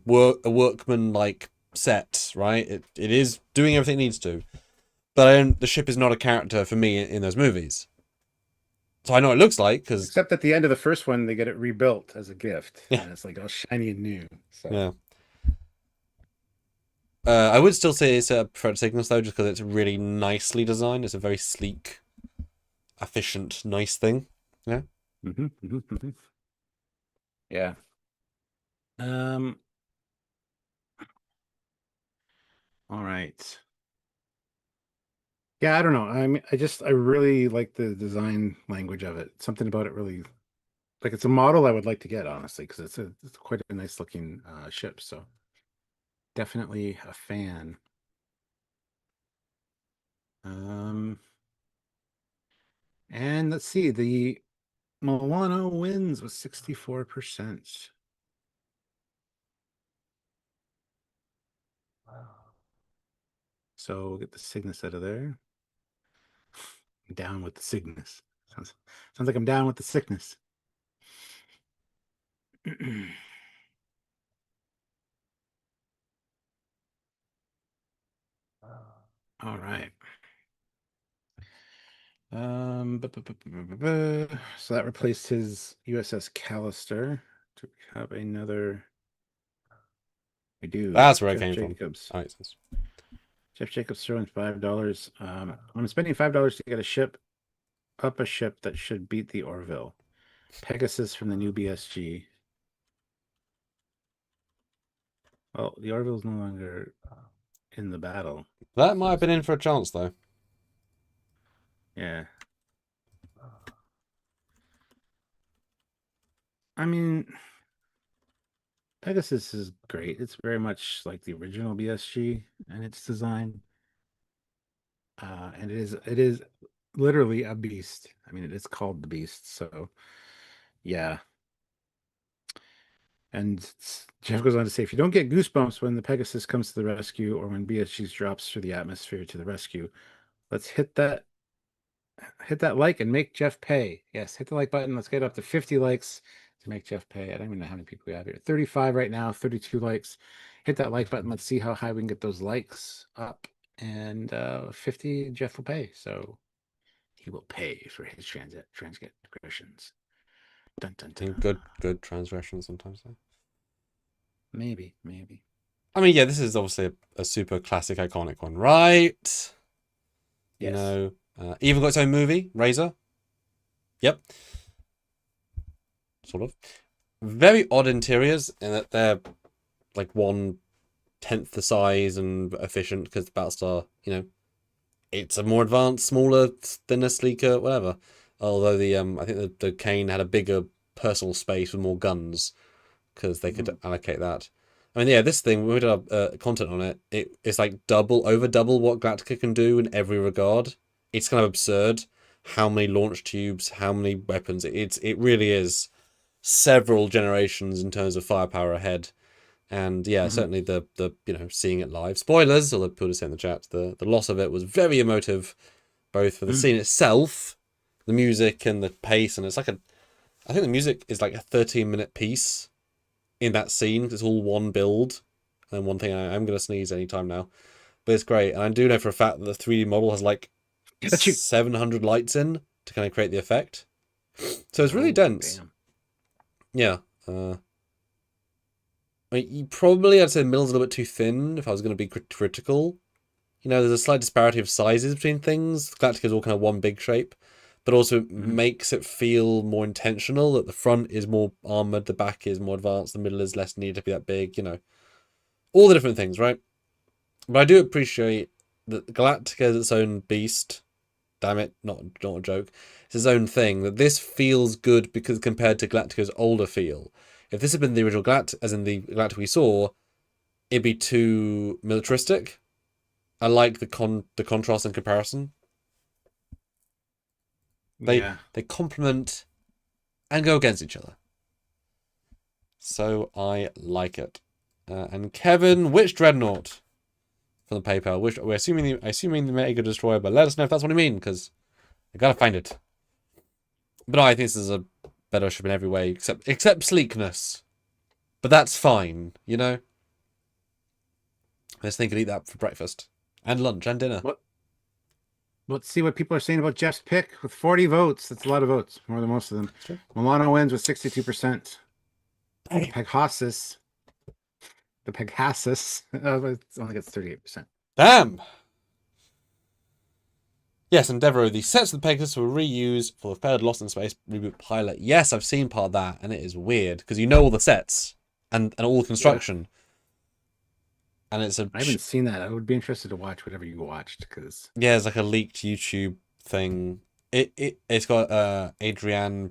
workman like set, right? It is doing everything it needs to, but the ship is not a character for me in those movies. So I know what it looks like because Except at the end of the first one, they get it rebuilt as a gift, yeah, and it's like all shiny and new. So yeah. I would still say it's a preferred Cygnus though, just because it's really nicely designed. It's a very sleek, efficient, nice thing. Yeah. Yeah. All right. Yeah, I don't know. I mean, I really like the design language of it. Something about it really, like, it's a model I would like to get, honestly, because it's quite a nice looking ship. So definitely a fan. Um, and let's see, the Milano wins with 64%. So we'll get the Cygnus out of there. I'm down with the Cygnus. Sounds like I'm down with the sickness. All right. So that replaced his USS Callister. Do we have another? We do. That's where I Jeff came from. Jacobs. All right, so Jeff Jacobs throwing $5. I'm spending $5 to get a ship that should beat the Orville. Pegasus from the new BSG. Well, the Orville's no longer in the battle. that might have been in for a chance though. Yeah. I mean, Pegasus is great. It's very much like the original BSG and its design. And it is literally a beast. I mean, it is called the Beast. So, yeah. And Jeff goes on to say, if you don't get goosebumps when the Pegasus comes to the rescue or when BSG drops through the atmosphere to the rescue, let's hit that like and make Jeff pay. Yes, hit the like button. Let's get up to 50 likes to make Jeff pay. I don't even know how many people we have here. 35 right now, 32 likes. Hit that like button. Let's see how high we can get those likes up. And 50, Jeff will pay. So he will pay for his transgressions. Dun, dun, I dun. think good transgression sometimes though. Maybe. I mean, yeah, this is obviously a super classic, iconic one, right? You Yes. know, even got its own movie, Razor. Yep. Sort of. Very odd interiors in that they're like 1/10 the size and efficient because the Battlestar, you know, it's a more advanced, smaller, thinner, sleeker, whatever. Although I think the Kane had a bigger personal space with more guns because they could allocate that. I mean, yeah, this thing, when we did our content on it, it's like over double what Galactica can do in every regard. It's kind of absurd how many launch tubes, how many weapons. It really is several generations in terms of firepower ahead. And yeah, certainly the seeing it live. Spoilers, although people say in the chat, the loss of it was very emotive, both for the scene itself, the music and the pace, and it's like I think the music is like a 13-minute piece in that scene. It's all one build. And one thing, I'm going to sneeze anytime now. But it's great. And I do know for a fact that the 3D model has like 700 lights in to kind of create the effect. So it's really dense. Damn. Yeah. I mean, I'd say the middle's a little bit too thin if I was going to be critical. You know, there's a slight disparity of sizes between things. Galactica's all kind of one big shape. But also makes it feel more intentional that the front is more armored, the back is more advanced, the middle is less needed to be that big, you know. All the different things, right? But I do appreciate that Galactica is its own beast. Damn it, not a joke. It's its own thing. That this feels good because compared to Galactica's older feel. If this had been the original Galactica, as in the Galactica we saw, it'd be too militaristic. I like the contrast and comparison. They complement and go against each other. So I like it. And Kevin, which dreadnought from the PayPal? We're assuming the Mega Destroyer, but let us know if that's what you mean, because I gotta find it. But no, I think this is a better ship in every way, except sleekness. But that's fine, you know. Let's think and eat that for breakfast and lunch and dinner. Let's see what people are saying about Jeff's pick with 40 votes. That's a lot of votes, more than most of them. Milano wins with 62%. Pegasus. The Pegasus only gets 38%. Damn. Yes, and Devereaux, the sets of the Pegasus were reused for the third Lost in Space reboot pilot. Yes, I've seen part of that, and it is weird because you know all the sets and all the construction. Yeah. And it's I haven't seen that. I would be interested to watch whatever you watched, because it's like a leaked YouTube thing. It's got Adrienne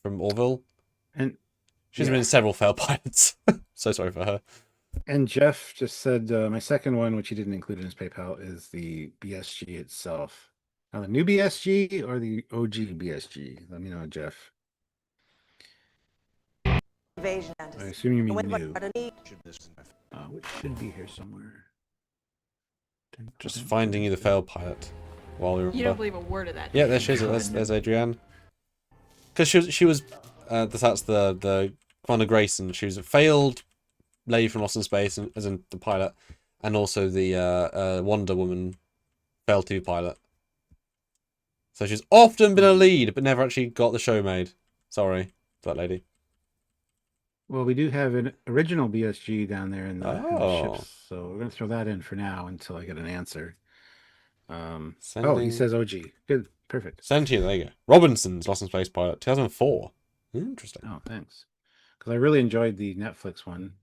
from Orville, and she's been in several failed pilots. So sorry for her. And Jeff just said my second one, which he didn't include in his PayPal, is the BSG itself. Now, the new BSG or the OG BSG? Let me know, Jeff. I assume you mean new. Which should be here somewhere. Just finding you the failed pilot while we were. You don't believe a word of that. Yeah, there she is. There's Adrienne. Because she was that's the Commander Grayson. She was a failed lady from Lost in Space, as in the pilot, and also the Wonder Woman failed to be pilot. So she's often been a lead, but never actually got the show made. Sorry, that lady. Well, we do have an original BSG down there in the ships, so we're going to throw that in for now until I get an answer. He says OG. Good, perfect. Send to you, there you go. Robinson's Lost in Space pilot, 2004. Interesting. Oh, thanks. Because I really enjoyed the Netflix one.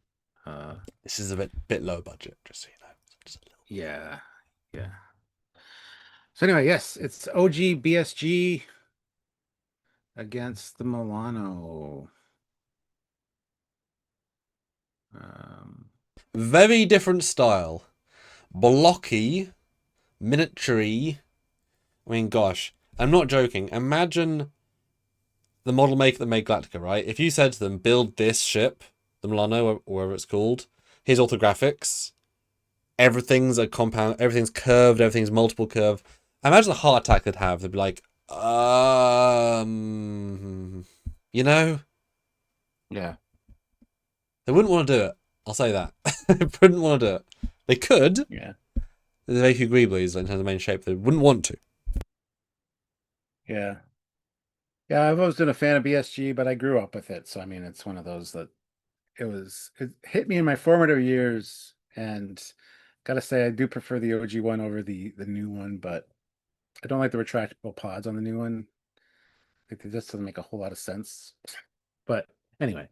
This is a bit low budget, just so you know. Just a little. Yeah. So anyway, yes, it's OG BSG against the Milano. Very different style. Blocky, miniature-y. I mean, gosh, I'm not joking. Imagine the model maker that made Galactica, right? If you said to them, build this ship, the Milano, or whatever it's called, here's orthographics, everything's a compound, everything's curved, everything's multiple curve. Imagine the heart attack they'd have. They'd be like, you know? Yeah. They wouldn't want to do it. I'll say that. They wouldn't want to do it. They could. Yeah. There's very few Greeblies in terms of the main shape. They wouldn't want to. Yeah. Yeah, I've always been a fan of BSG, but I grew up with it. So, I mean, it's one of those that it hit me in my formative years. And gotta say, I do prefer the OG one over the new one, but I don't like the retractable pods on the new one. It just doesn't make a whole lot of sense. But anyway,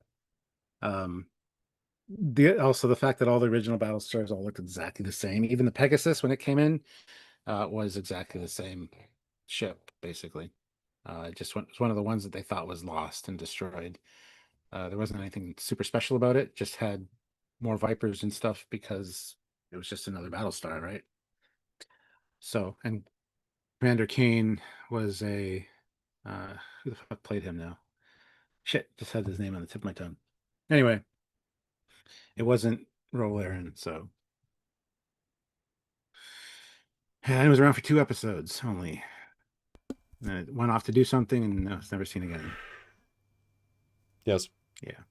also the fact that all the original battle stars all looked exactly the same. Even the Pegasus, when it came in, was exactly the same ship, basically. It was one of the ones that they thought was lost and destroyed. There wasn't anything super special about it. Just had more Vipers and stuff because it was just another battle star, right? So, and Commander Kane was a who the fuck played him now? Shit, just had his name on the tip of my tongue. Anyway, it wasn't Roll Aaron, so and it was around for 2 episodes only. And it went off to do something, and I was never seen again. Yes. Yeah.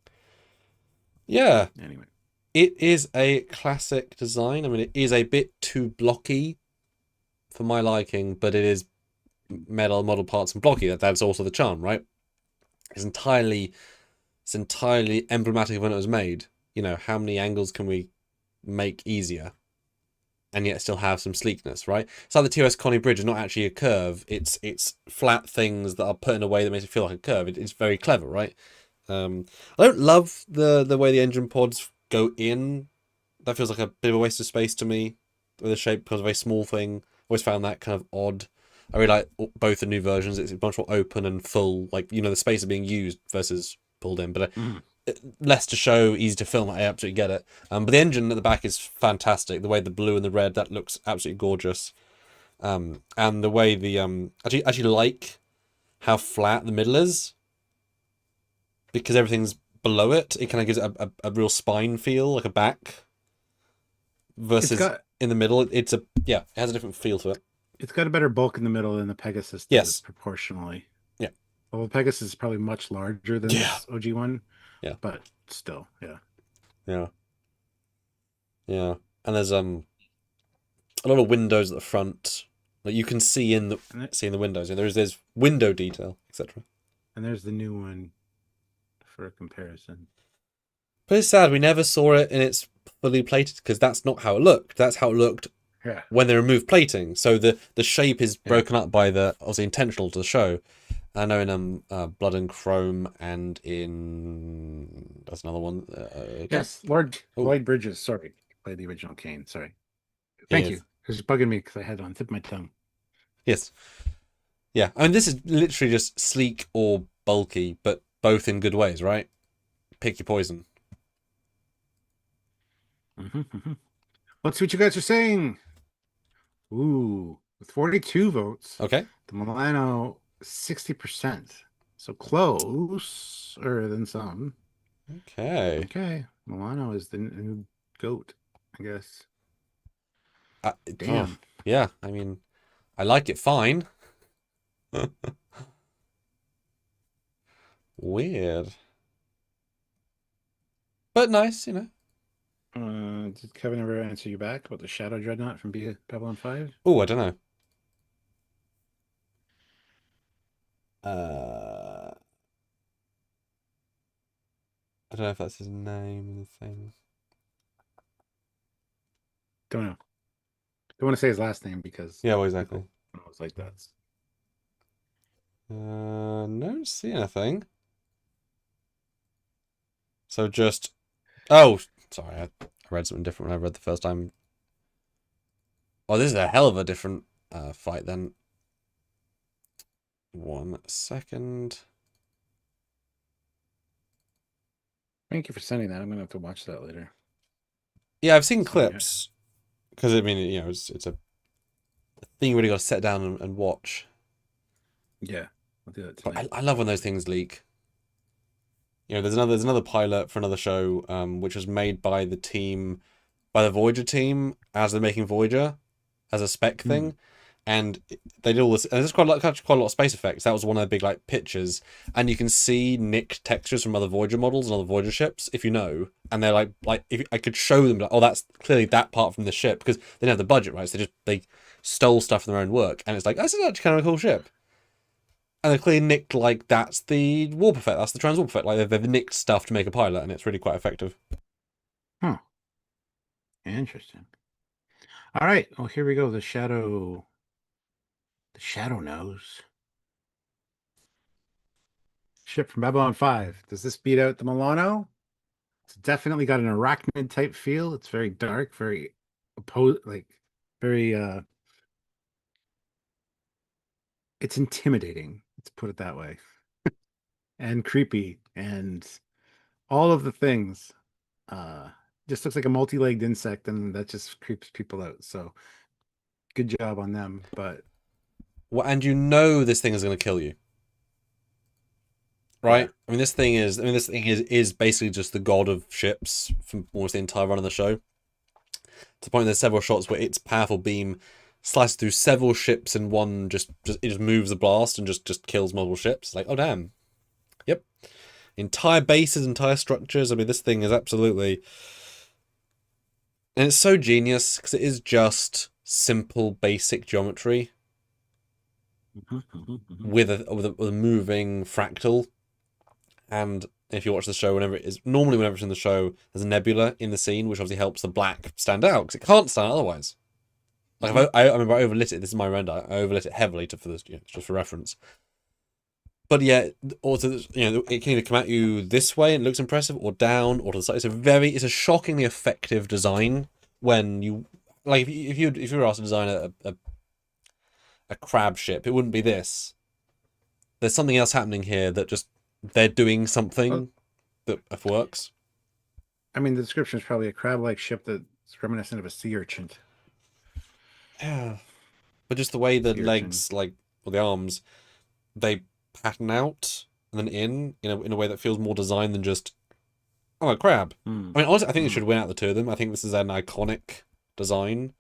Yeah. Anyway, it is a classic design. I mean, it is a bit too blocky for my liking, but it is metal model parts and blocky. That's also the charm, right? It's entirely emblematic of when it was made. You know, how many angles can we make easier and yet still have some sleekness, right? It's like the TOS Connie Bridge is not actually a curve. It's flat things that are put in a way that makes it feel like a curve. It's very clever, right? I don't love the way the engine pods go in. That feels like a bit of a waste of space to me. With the shape becomes a very small thing. Always found that kind of odd. I really like both the new versions. It's much more open and full. Like, you know, the space is being used versus pulled in. But less to show, easy to film. I absolutely get it. But the engine at the back is fantastic. The way the blue and the red, that looks absolutely gorgeous. And the way the actually like how flat the middle is, because everything's below it. It kind of gives it a real spine feel, like a back. Versus in the middle, it has a different feel to it. It's got a better bulk in the middle than the Pegasus does, proportionally. Yeah. Well, the Pegasus is probably much larger than this OG one. Yeah. But still, yeah. Yeah. Yeah. And there's a lot of windows at the front. Like you can see in the windows. And there's window detail, etc. And there's the new one for a comparison. But it's sad we never saw it in its fully plated, because that's not how it looked. That's how it looked when they removed plating. So the shape is broken up by obviously intentional to the show. I know in Blood and Chrome and in that's another one. Yes, Lloyd Bridges. Sorry, played the original Kane. Sorry. Thank you. It was bugging me because I had it on the tip of my tongue. Yes. Yeah, I mean this is literally just sleek or bulky, but both in good ways, right? Pick your poison. Let's see what you guys are saying. Ooh, with 42 votes. Okay. The Milano 60%. So closer than some. Okay. Okay. Milano is the new GOAT, I guess. Damn. Yeah, I mean, I like it fine. Weird. But nice, you know. Did Kevin ever answer you back about the Shadow Dreadnought from Babylon 5? Oh, I don't know. I don't know if that's his name in the thing. Don't know. Don't want to say his last name because yeah, well, exactly. It was like that. No, don't see anything. So just, oh, sorry, I read something different when I read the first time. Oh, this is a hell of a different fight then. 1 second. Thank you for sending that. I'm gonna have to watch that later. Yeah, I've seen clips because I mean, you know, it's a thing you really got to sit down and watch. Yeah, I'll do that tonight. I love when those things leak. You know, there's another pilot for another show, which was made by the Voyager team as they're making Voyager as a spec thing. And they did all this, and there's quite a lot of space effects. That was one of the big like pictures, and you can see nicked textures from other Voyager models and other Voyager ships, if you know. And they're like if I could show them, like, oh, that's clearly that part from the ship, because they didn't have the budget, right? So they stole stuff from their own work, and it's like, this is actually kind of a cool ship. And they clearly nicked, like, that's the warp effect, that's the trans warp effect. Like they've nicked stuff to make a pilot, and it's really quite effective. Huh. Interesting. All right. Well, here we go. The Shadow Nose. Ship from Babylon 5. Does this beat out the Milano? It's definitely got an arachnid type feel. It's very dark, very very it's intimidating. Let's put it that way. And creepy and all of the things. Just looks like a multi-legged insect, and that just creeps people out. So good job on them. But well, and you know this thing is going to kill you, right? Yeah. I mean, this thing is basically just the god of ships from almost the entire run of the show. To the point there's several shots where its powerful beam slices through several ships in one. It just moves the blast and just kills multiple ships. Like, oh damn, yep, entire bases, entire structures. I mean, this thing is absolutely, and it's so genius because it is just simple, basic geometry. With a moving fractal, and if you watch the show, whenever it's in the show, there's a nebula in the scene, which obviously helps the black stand out because it can't stand out otherwise. Like I remember I overlit it. This is my render. I overlit it heavily for this, just for reference. But yeah, also it can either come at you this way and it looks impressive, or down, or to the side. It's a shockingly effective design. When you like, if you were asked to design a crab ship, it wouldn't be this. There's something else happening here that just they're doing something. that works. I mean, the description is probably a crab-like ship that's reminiscent of a sea urchin. Yeah. But just the way the Sea urchin. legs, like, or the arms, they pattern out and then in a way that feels more designed than just, oh, a crab. I mean, honestly, I think they should win out the two of them. I think this is an iconic design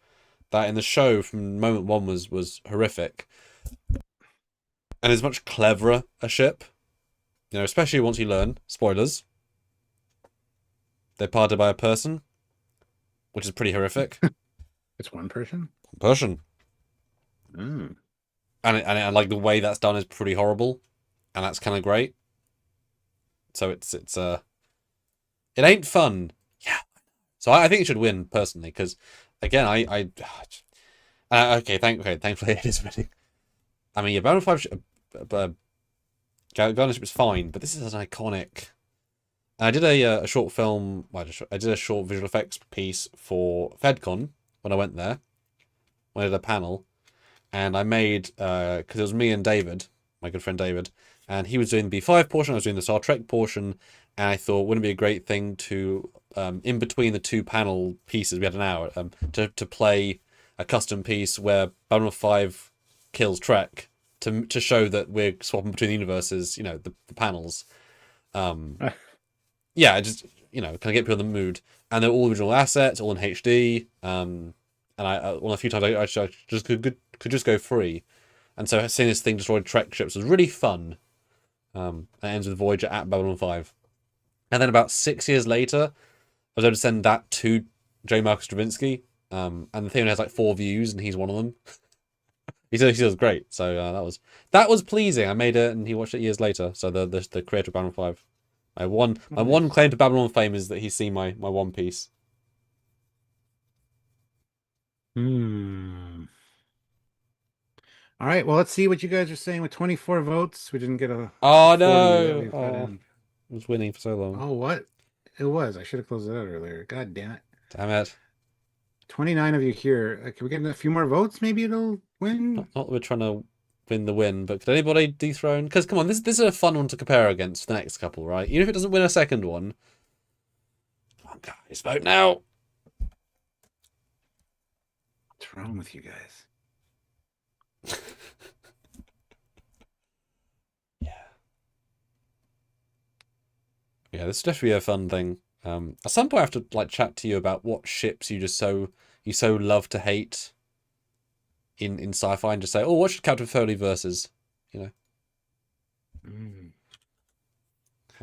that in the show from moment one was horrific. And is much cleverer a ship. You know, especially once you learn, spoilers, they're piloted by a person, which is pretty horrific. It's one person? One person. Mm. And like the way that's done is pretty horrible. And that's kind of great. So it's it ain't fun. Yeah. So I think it should win personally, because again, thankfully it is winning. I mean, yeah, Babylon 5 Gunnership is fine, but this is an iconic. And I did a short film. Well, I did a short visual effects piece for FedCon when I went there. When I did a panel, and I made because it was me and David, my good friend David, and he was doing the B5 portion. I was doing the Star Trek portion, and I thought, wouldn't it be a great thing to in between the two panel pieces, we had an hour to play a custom piece where Babylon 5 kills Trek. To show that we're swapping between the universes, you know, the panels. Yeah, just, you know, kind of get people in the mood. And they're all original assets, all in HD. And I one of the few times I just could just go free. And so seeing this thing destroy Trek ships was really fun. And it ends with Voyager at Babylon 5. And then about 6 years later, I was able to send that to J. Marcus Stravinsky. And the thing has like 4 views, and he's one of them. He said it was great, so that was pleasing. I made it, and he watched it years later. So the creator of Babylon 5, my one claim to Babylon fame is that he's seen my One Piece. All right, well, let's see what you guys are saying with 24 votes. We didn't get a. Oh 40 that we no! put Oh, in. I was winning for so long. Oh, what? It was. I should have closed it out earlier. God damn it. Damn it! 29 of you here. Can we get a few more votes? Maybe it'll win. Not that we're trying to win the win, but could anybody dethrone? Because come on, this is a fun one to compare against the next couple, right? Even if it doesn't win a second one. Come on, guys, vote now. What's wrong with you guys? Yeah, this is definitely a fun thing. At some point, I have to like chat to you about what ships you so love to hate in sci-fi, and just say, oh, what should Captain Foley versus, you know?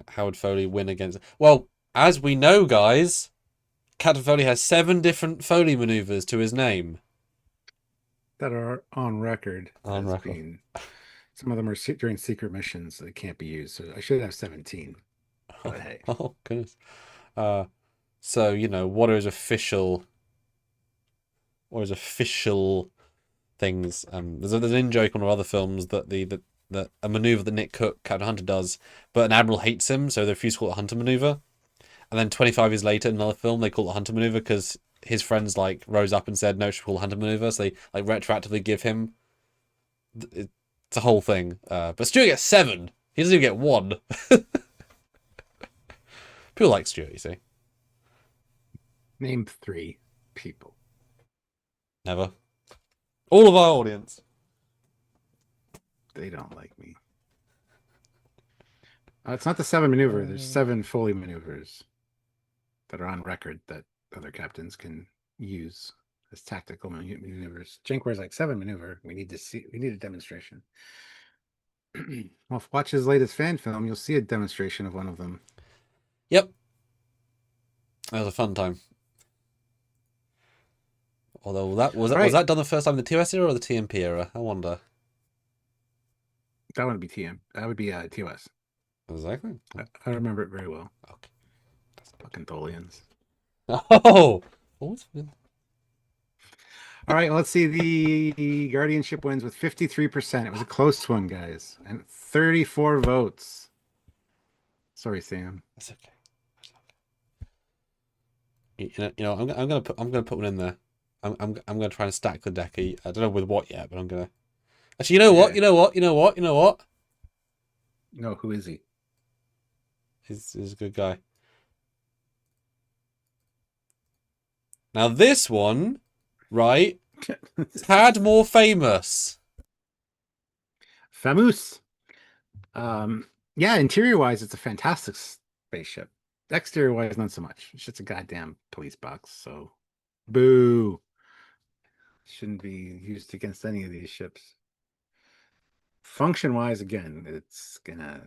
How would Foley win against? Well, as we know, guys, Captain Foley has 7 different Foley maneuvers to his name That are on record. On record. Some of them are during secret missions, so they can't be used. So I should have 17. But hey. Oh goodness. So you know, what are his official things? There's an in-joke on other films that that a maneuver that Nick Cook, Captain Hunter, does, but an admiral hates him, so they refuse to call it a Hunter maneuver. And then 25 years later, in another film, they call it a Hunter maneuver because his friends like rose up and said no, it should be called a Hunter maneuver. So they like retroactively give him. It's a whole thing. But Stuart gets 7. He doesn't even get 1. People like Stuart, you see. Name 3 people. Never. All of our audience. They don't like me. It's not the 7 maneuver. There's 7 Foley maneuvers that are on record that other captains can use as tactical maneuvers. Jankwar's like 7 maneuver. We need a demonstration. Well, if you watch his latest fan film, you'll see a demonstration of one of them. Yep. That was a fun time. Although was that done the first time in the TOS era or the TMP era? I wonder. That would be TM. That would be TOS. Exactly. I remember it very well. Okay. That's fucking Tholians. Oh. All right, let's see. The Guardianship wins with 53%. It was a close one, guys, and 34 votes. Sorry, Sam. That's okay. You know, I'm gonna put one in there. I'm gonna try and stack the deck. I don't know with what yet, but I'm gonna. Actually, you know what? No, who is he? He's a good guy. Now this one, right, tad more famous. Famous. Yeah, interior wise, it's a fantastic spaceship. Exterior wise, not so much. It's just a goddamn police box. So, boo. Shouldn't be used against any of these ships. Function wise, again, it's gonna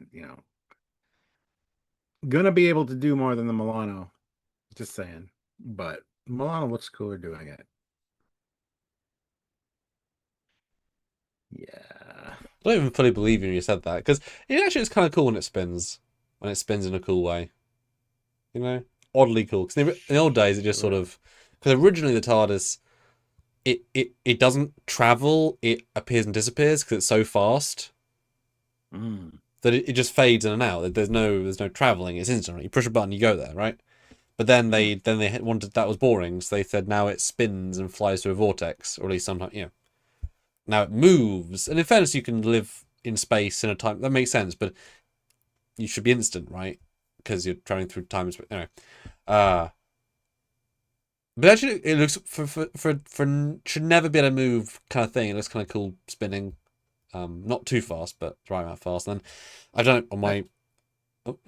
be able to do more than the Milano. Just saying. But Milano looks cooler doing it. Yeah. I don't even fully believe you when you said that, because it actually is kind of cool when it spins. When it spins in a cool way. You know? Oddly cool. Because in the old days, it just sort of... Because originally the TARDIS, it doesn't travel, it appears and disappears because it's so fast. That it just fades in and out. There's no traveling. It's instant. You push a button, you go there, right? But then they wanted, that was boring, so they said now it spins and flies through a vortex, or at least sometimes, you know. Now it moves, and in fairness, you can live in space in a time that makes sense, but you should be instant, right? Because you're traveling through time and space. Anyway, but actually, it looks for should never be able to move kind of thing. It looks kind of cool spinning, not too fast, but right amount fast. And then I don't on my. Oh.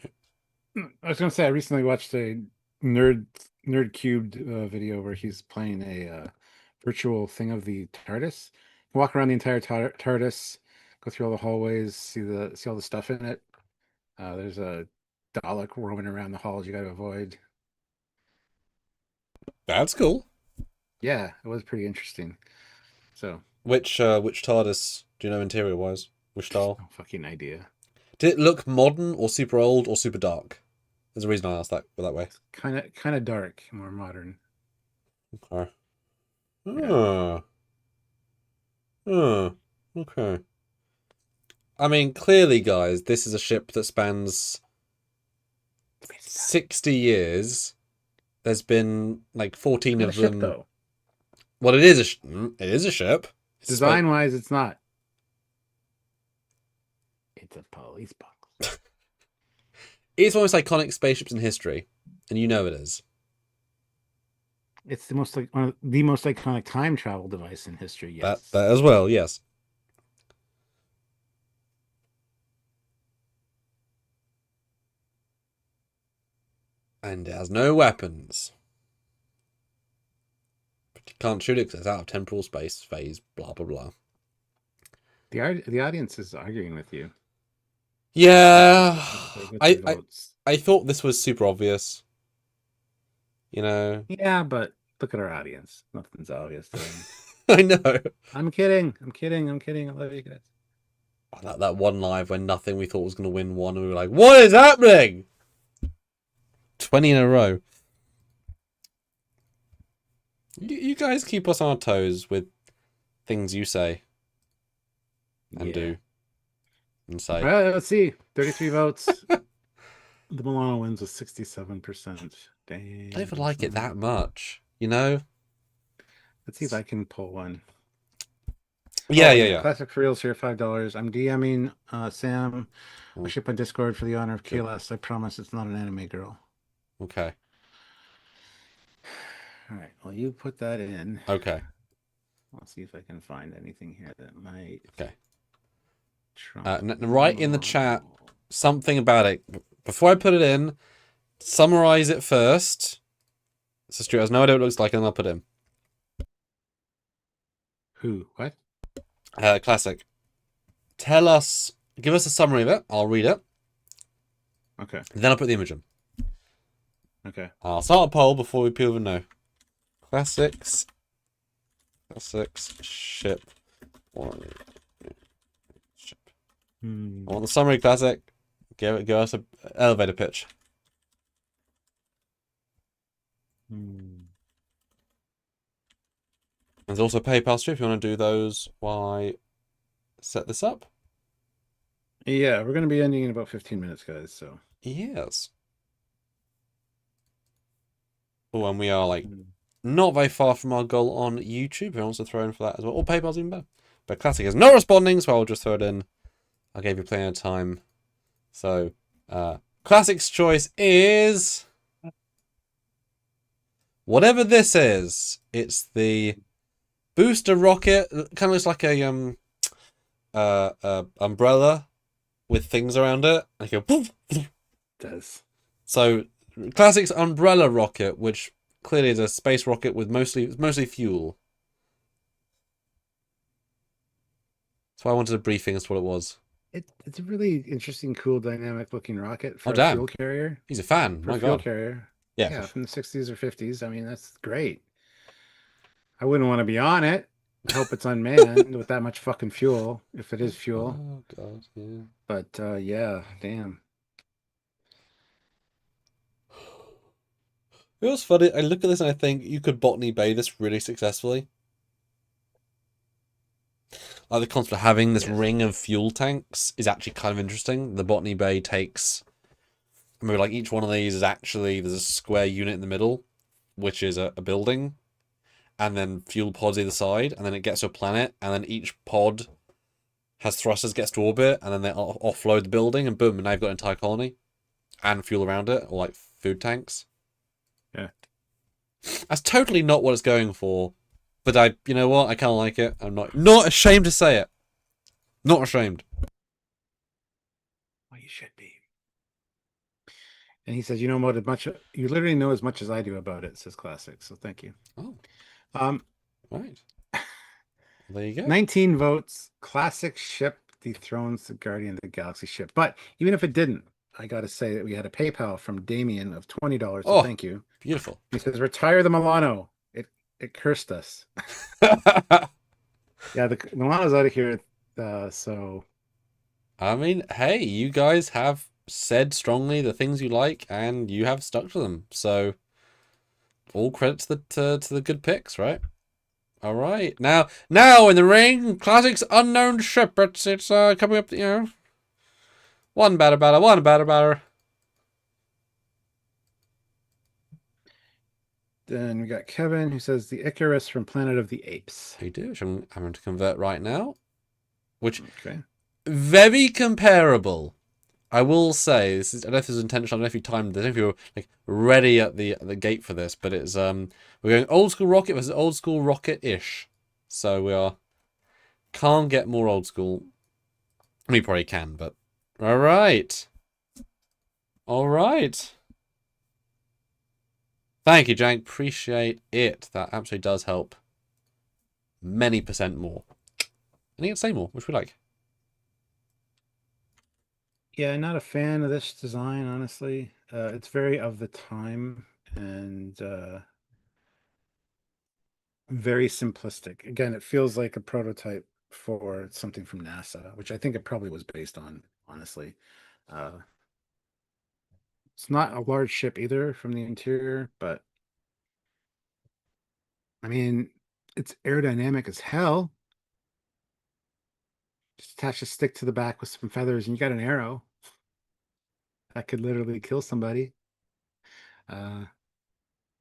I was gonna say I recently watched a nerd cubed video where he's playing a virtual thing of the TARDIS. Walk around the entire TARDIS, go through all the hallways, see all the stuff in it. There's a Dalek roaming around the halls you got to avoid. That's cool. Yeah, it was pretty interesting. So, which TARDIS do you know interior wise? Which style? No fucking idea. Did it look modern or super old or super dark? There's a reason I asked that way. Kind of dark, more modern. Okay. Yeah. Okay. I mean, clearly, guys, this is a ship that spans 60 years. There's been like 14 of them. Ship, though. Well, it is a ship. Design-wise, it's not. It's a police box. It's one of the most iconic spaceships in history, and you know it is. It's one of the most iconic time travel device in history. Yes, that as well. Yes. And it has no weapons. But you can't shoot it because it's out of temporal space phase. Blah blah blah. The audience is arguing with you. Yeah, I thought this was super obvious. You know. Yeah, but look at our audience. Nothing's obvious to them. I know. I'm kidding. I love you guys. Oh, that one live when nothing we thought was going to win won, and we were like, "What is happening?" 20 in a row. You guys keep us on our toes with things you say and do and say. Well, let's see. 33 votes. The Milano wins with 67%. Dang. I don't even like it that much, you know? Let's see if I can pull one. Yeah. Classic for reals here, $5. I'm DMing Sam a ship on Discord for the honor of KLS. I promise it's not an anime girl. Okay. All right. Well, you put that in. Okay. Let's see if I can find anything here that might. Okay. Write in the chat something about it. Before I put it in, summarize it first. So Stuart has no idea what it looks like, and then I'll put it in. Who? What? Classic. Tell us, give us a summary of it. I'll read it. Okay. Then I'll put the image in. Okay. I'll start a poll before we people even know. Classics ship. I want the summary, Classic. Give us an elevator pitch. There's also PayPal strip if you want to do those while I set this up. Yeah, we're going to be ending in about 15 minutes, guys. So yes. Oh, and we are like not very far from our goal on YouTube. Who wants to throw in for that as well? Or PayPal's even better. But Classic is not responding, so I'll just throw it in. I gave you plenty of time. So Classic's choice is whatever this is. It's the booster rocket. Kind of looks like a umbrella with things around it. Like a poof. It does. So Classic's umbrella rocket, which clearly is a space rocket with mostly fuel. So I wanted a briefing as to what it was. It's a really interesting, cool, dynamic looking rocket for Oh, a damn. fuel carrier. He's a fan. For My a fuel God. carrier. Yeah. Yeah, from the 60s or 50s. I mean, that's great. I wouldn't want to be on it. I hope it's unmanned with that much fucking fuel, if it is fuel. Oh God, yeah. But yeah, damn. It was funny. I look at this and I think you could Botany Bay this really successfully. Like the concept of having this ring of fuel tanks is actually kind of interesting. The Botany Bay takes, I mean, like each one of these is actually there's a square unit in the middle, which is a building, and then fuel pods either side, and then it gets to a planet, and then each pod has thrusters, gets to orbit, and then they offload the building, and boom, and now you've got an entire colony and fuel around it, or like food tanks. Yeah. That's totally not what it's going for. But you know what? I kind of like it. I'm not ashamed to say it. Not ashamed. Well, you should be. And he says, you literally know as much as I do about it, says Classic. So thank you. Oh. Right. There you go. 19 votes. Classic ship dethrones the Guardian of the Galaxy ship. But even if it didn't, I got to say that we had a PayPal from Damien of $20. So thank you. Beautiful. He says, retire the Milano. It cursed us. Yeah, the Milano's out of here. So. I mean, hey, you guys have said strongly the things you like, and you have stuck to them. So, all credit to the good picks, right? All right, now in the ring, Classic's unknown ship. It's coming up. You know, one batter. Then we got Kevin who says the Icarus from Planet of the Apes. I do, which I'm going to convert right now. Which okay. Very comparable. I will say this is. I don't know if this is intentional. I don't know if you timed this. I don't know if you were like ready at the gate for this, but it's we're going old school rocket versus old school rocket-ish. So we can't get more old school. We probably can, but all right. Thank you, Jank. Appreciate it. That absolutely does help. Many percent more. And you can say more, which we like. Yeah, not a fan of this design, honestly. It's very of the time and very simplistic. Again, it feels like a prototype for something from NASA, which I think it probably was based on, honestly. It's not a large ship either from the interior, but I mean, it's aerodynamic as hell. Just attach a stick to the back with some feathers and you got an arrow. That could literally kill somebody.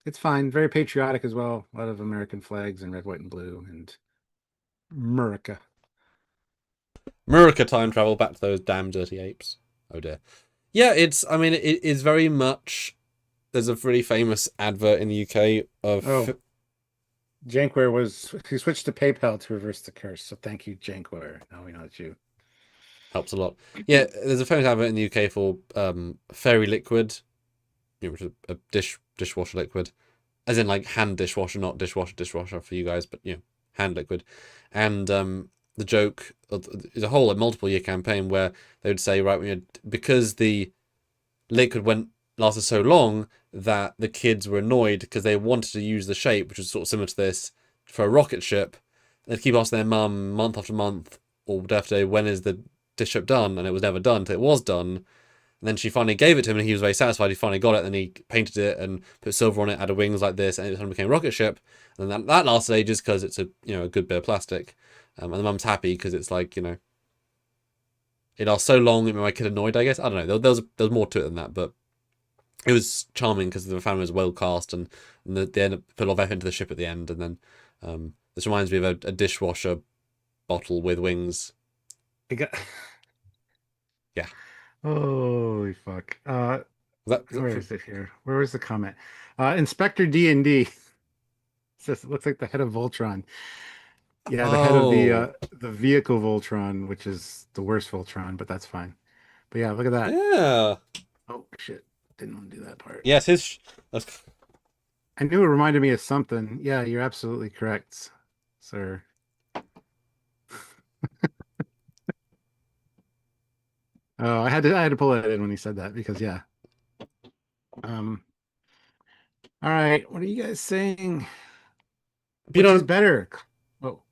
It's fine. Very patriotic as well. A lot of American flags and red, white, and blue and America. America time travel back to those damn dirty apes. Oh dear. Yeah, I mean, it is very much. There's a really famous advert in the UK of. Jankware he switched to PayPal to reverse the curse. So thank you, Jankware. Now we know it's you. Helps a lot. Yeah, there's a famous advert in the UK for fairy liquid, which is a dishwasher liquid, as in like hand dishwasher, not dishwasher for you guys, but hand liquid, and the joke is a whole multiple year campaign where they would say, right, because the liquid lasted so long that the kids were annoyed because they wanted to use the shape, which was sort of similar to this, for a rocket ship. They'd keep asking their mum month after month or day after day, when is the dish ship done? And it was never done until it was done. And then she finally gave it to him and he was very satisfied. He finally got it and he painted it and put silver on it, added wings like this, and it suddenly became a rocket ship. And that lasted ages because it's a good bit of plastic. And the mum's happy because it's like, it lasts so long, it made my kid annoyed, I guess. I don't know. There was more to it than that, but it was charming because the family was well cast and they ended up put a lot of effort into the ship at the end. And then this reminds me of a dishwasher bottle with wings. Yeah. Holy fuck. Where is it here? Where was the comment? Inspector D&D says it looks like the head of Voltron. Yeah, the head of the vehicle Voltron, which is the worst Voltron, but that's fine. But yeah, look at that. Yeah. Oh shit. Didn't want to do that part. Yes, his. That's... I knew it reminded me of something. Yeah, you're absolutely correct, sir. Oh, I had to pull it in when he said that because yeah. Um all right, what are you guys saying? Which is better? Oh,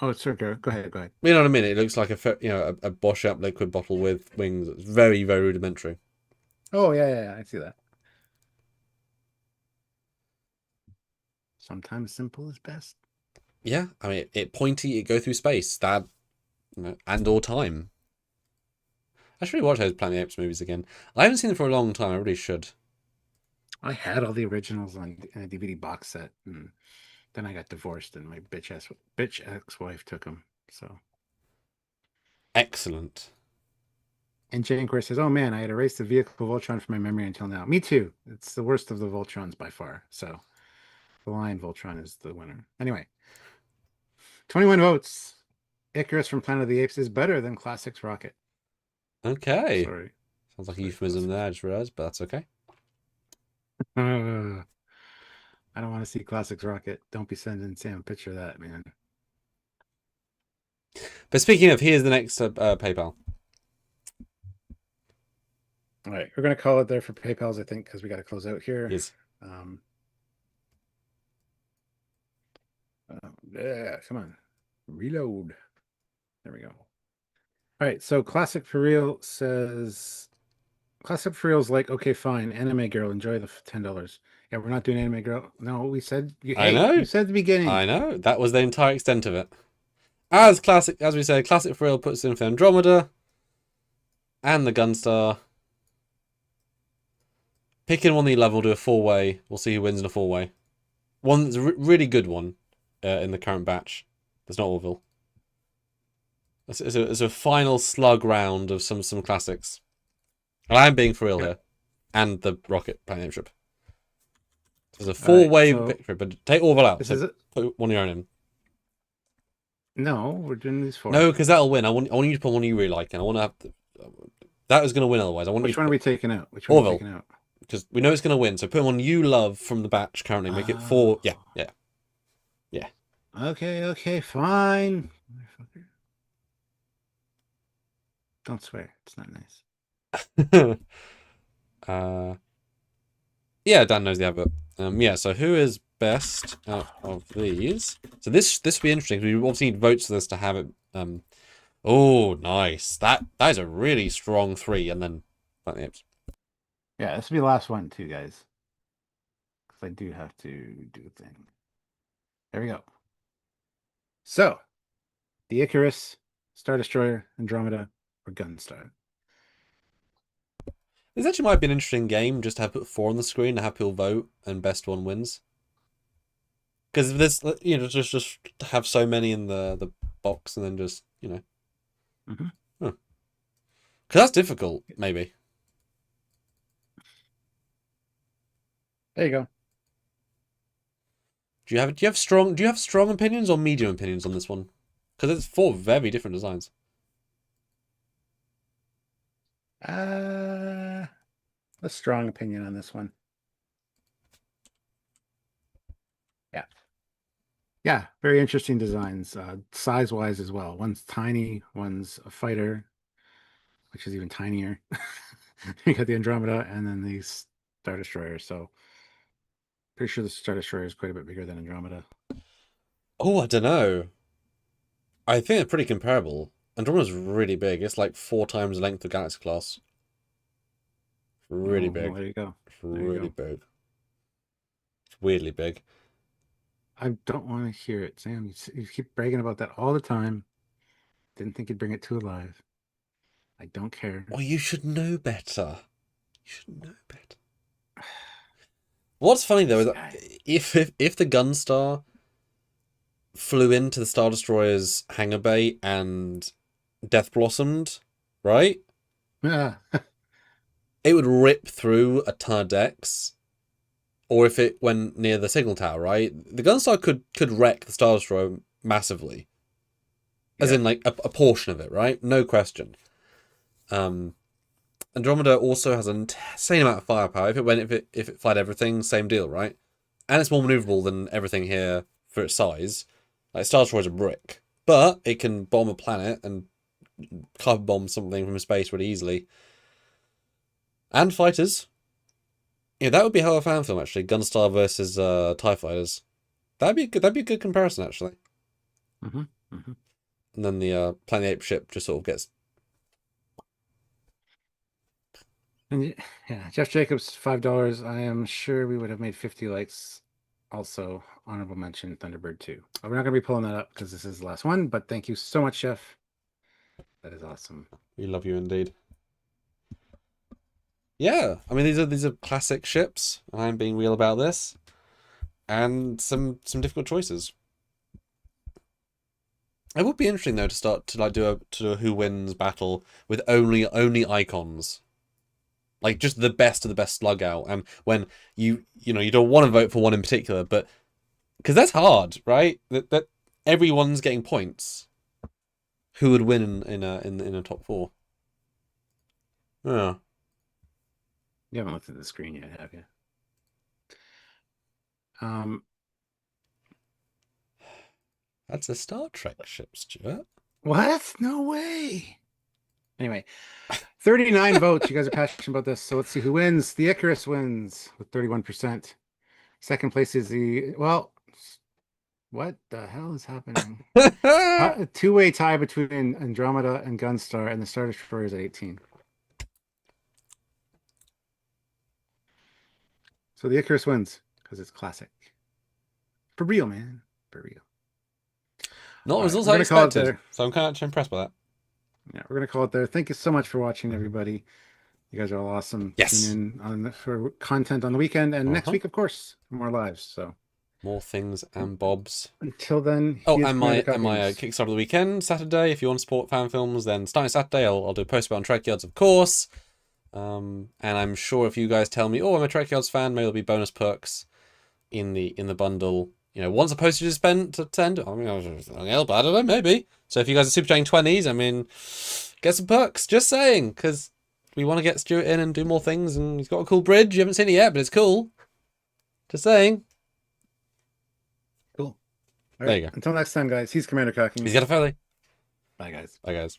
oh, sir, go ahead, go ahead. You know what I mean? It looks like a Bosch up liquid bottle with wings. It's very, very rudimentary. Oh yeah, I see that. Sometimes simple is best. Yeah, I mean, it pointy, it go through space, that, and or time. I should really watch those Planet of the Apes movies again. I haven't seen them for a long time. I really should. I had all the originals on a DVD box set, and then I got divorced, and my bitch ex-wife took them. So Excellent. And Jankor says, "Oh man, I had erased the vehicle Voltron from my memory until now." Me too. It's the worst of the Voltrons by far. So the Lion Voltron is the winner. Anyway, 21 votes. Icarus from Planet of the Apes is better than Classics Rocket. Okay. Sorry. Sounds like a euphemism there, I just realized, but that's okay. I don't want to see Classics Rocket. Don't be sending Sam a picture of that, man. But speaking of, here's the next PayPal. All right, we're going to call it there for PayPals, I think, because we got to close out here. Yes. Yeah, come on. Reload. There we go. All right, so Classic for Real says... Classic for Real's like, okay, fine. Anime Girl, enjoy the $10. Yeah, we're not doing Anime Girl. No, we said... I know. You said at the beginning. I know. That was the entire extent of it. As we said, Classic for Real puts in for Andromeda and the Gunstar. Picking one that you love, we'll do a four-way. We'll see who wins in a four-way. One that's a really good one in the current batch. That's not Orville. It's a final slug round of some classics. And I'm being for real here. And the rocket planet ship. There's a four-way victory, but take Orville out. So put one of your own in. No, we're doing these four. No, because that'll win. I want you to put one you really like, and I want to have that was going to win otherwise. Which one are we taking out? Which one Orville. are we taking out? Because we know it's going to win. So put one you love from the batch currently. Make it four. Yeah. Okay, fine. Don't swear. It's not nice. Yeah, Dan knows the advert. Yeah, so who is best out of these? So this will be interesting. We obviously need votes for this to have it. Oh, nice. That is a really strong 3, and then Planet of the Apes. Yeah, this will be the last one too, guys. Because I do have to do a thing. There we go. So, the Icarus, Star Destroyer, Andromeda, or Gunstar. This actually might be an interesting game, just to have put 4 on the screen and have people vote, and best one wins. Because this, just have so many in the box, and then just, Because that's difficult, maybe. There you go. Do you have strong opinions or medium opinions on this one? Because it's 4 very different designs. A strong opinion on this one. Yeah, very interesting designs, size-wise as well. One's tiny, one's a fighter, which is even tinier. You got the Andromeda and then the Star Destroyer. So pretty sure the Star Destroyer is quite a bit bigger than Andromeda. Oh, I don't know. I think they're pretty comparable. Andromeda's really big. It's like 4 times the length of Galaxy Class. Really big. Well, there you go. Really big. It's weirdly big. I don't want to hear it, Sam. You keep bragging about that all the time. Didn't think you'd bring it to alive. I don't care. Oh, you should know better. You should know better. What's funny though is that if the Gunstar flew into the Star Destroyer's hangar bay and death blossomed, right? Yeah. it would rip through a ton of decks. Or if it went near the signal tower, right? The Gunstar could wreck the Star Destroyer massively. As in, like, a portion of it, right? No question. Andromeda also has an insane amount of firepower. If it fired everything, same deal, right? And it's more maneuverable than everything here for its size. Like, Star Destroyer's a brick. But it can bomb a planet and carbon bomb something from space really easily. And fighters. Yeah, that would be a hell of a fan film, actually. Gunstar versus TIE Fighters. That'd be a good comparison, actually. Mm-hmm. Mm-hmm. And then the Planet Ape ship just sort of gets... And yeah, Jeff Jacobs, $5. I am sure we would have made 50 likes. Also, honorable mention Thunderbird 2. We're not going to be pulling that up because this is the last one, but thank you so much, Jeff. That is awesome. We love you indeed. Yeah, I mean these are classic ships, and I'm being real about this. And some difficult choices. It would be interesting though to start to like do a who wins battle with only icons. Like just the best of the best slug out, and when you don't want to vote for one in particular, but because that's hard, right? That everyone's getting points. Who would win in a top 4? Yeah. You haven't looked at the screen yet, have you? That's a Star Trek ship, Stuart. What? No way. Anyway, 39 votes. You guys are passionate about this. So let's see who wins. The Icarus wins with 31%. Second place is well, what the hell is happening? A two-way tie between Andromeda and Gunstar, and the Star Destroyer is at 18. So the Icarus wins because it's classic. For real, man. For real. Not results I expected. So I'm kind of impressed by that. Yeah, we're going to call it there. Thank you so much for watching, everybody. You guys are all awesome. Yes. Tune in for content on the weekend, and next week, of course, more lives. So more things and bobs. Until then. Oh, and my Kickstarter of the weekend, Saturday. If you want to support fan films, then starting Saturday, I'll do a post about on Trekyards, of course. And I'm sure if you guys tell me, oh, I'm a Trekyards fan, maybe there'll be bonus perks in the bundle. You know, once a postage is spent to send, I mean, I don't know, maybe. So if you guys are super chatting 20s, I mean, get some perks. Just saying, because we want to get Stuart in and do more things, and he's got a cool bridge. You haven't seen it yet, but it's cool. Just saying. Cool. All there right. you go. Until next time, guys. He's Commander Cocking. He's got a Foley. Bye, guys. Bye, guys.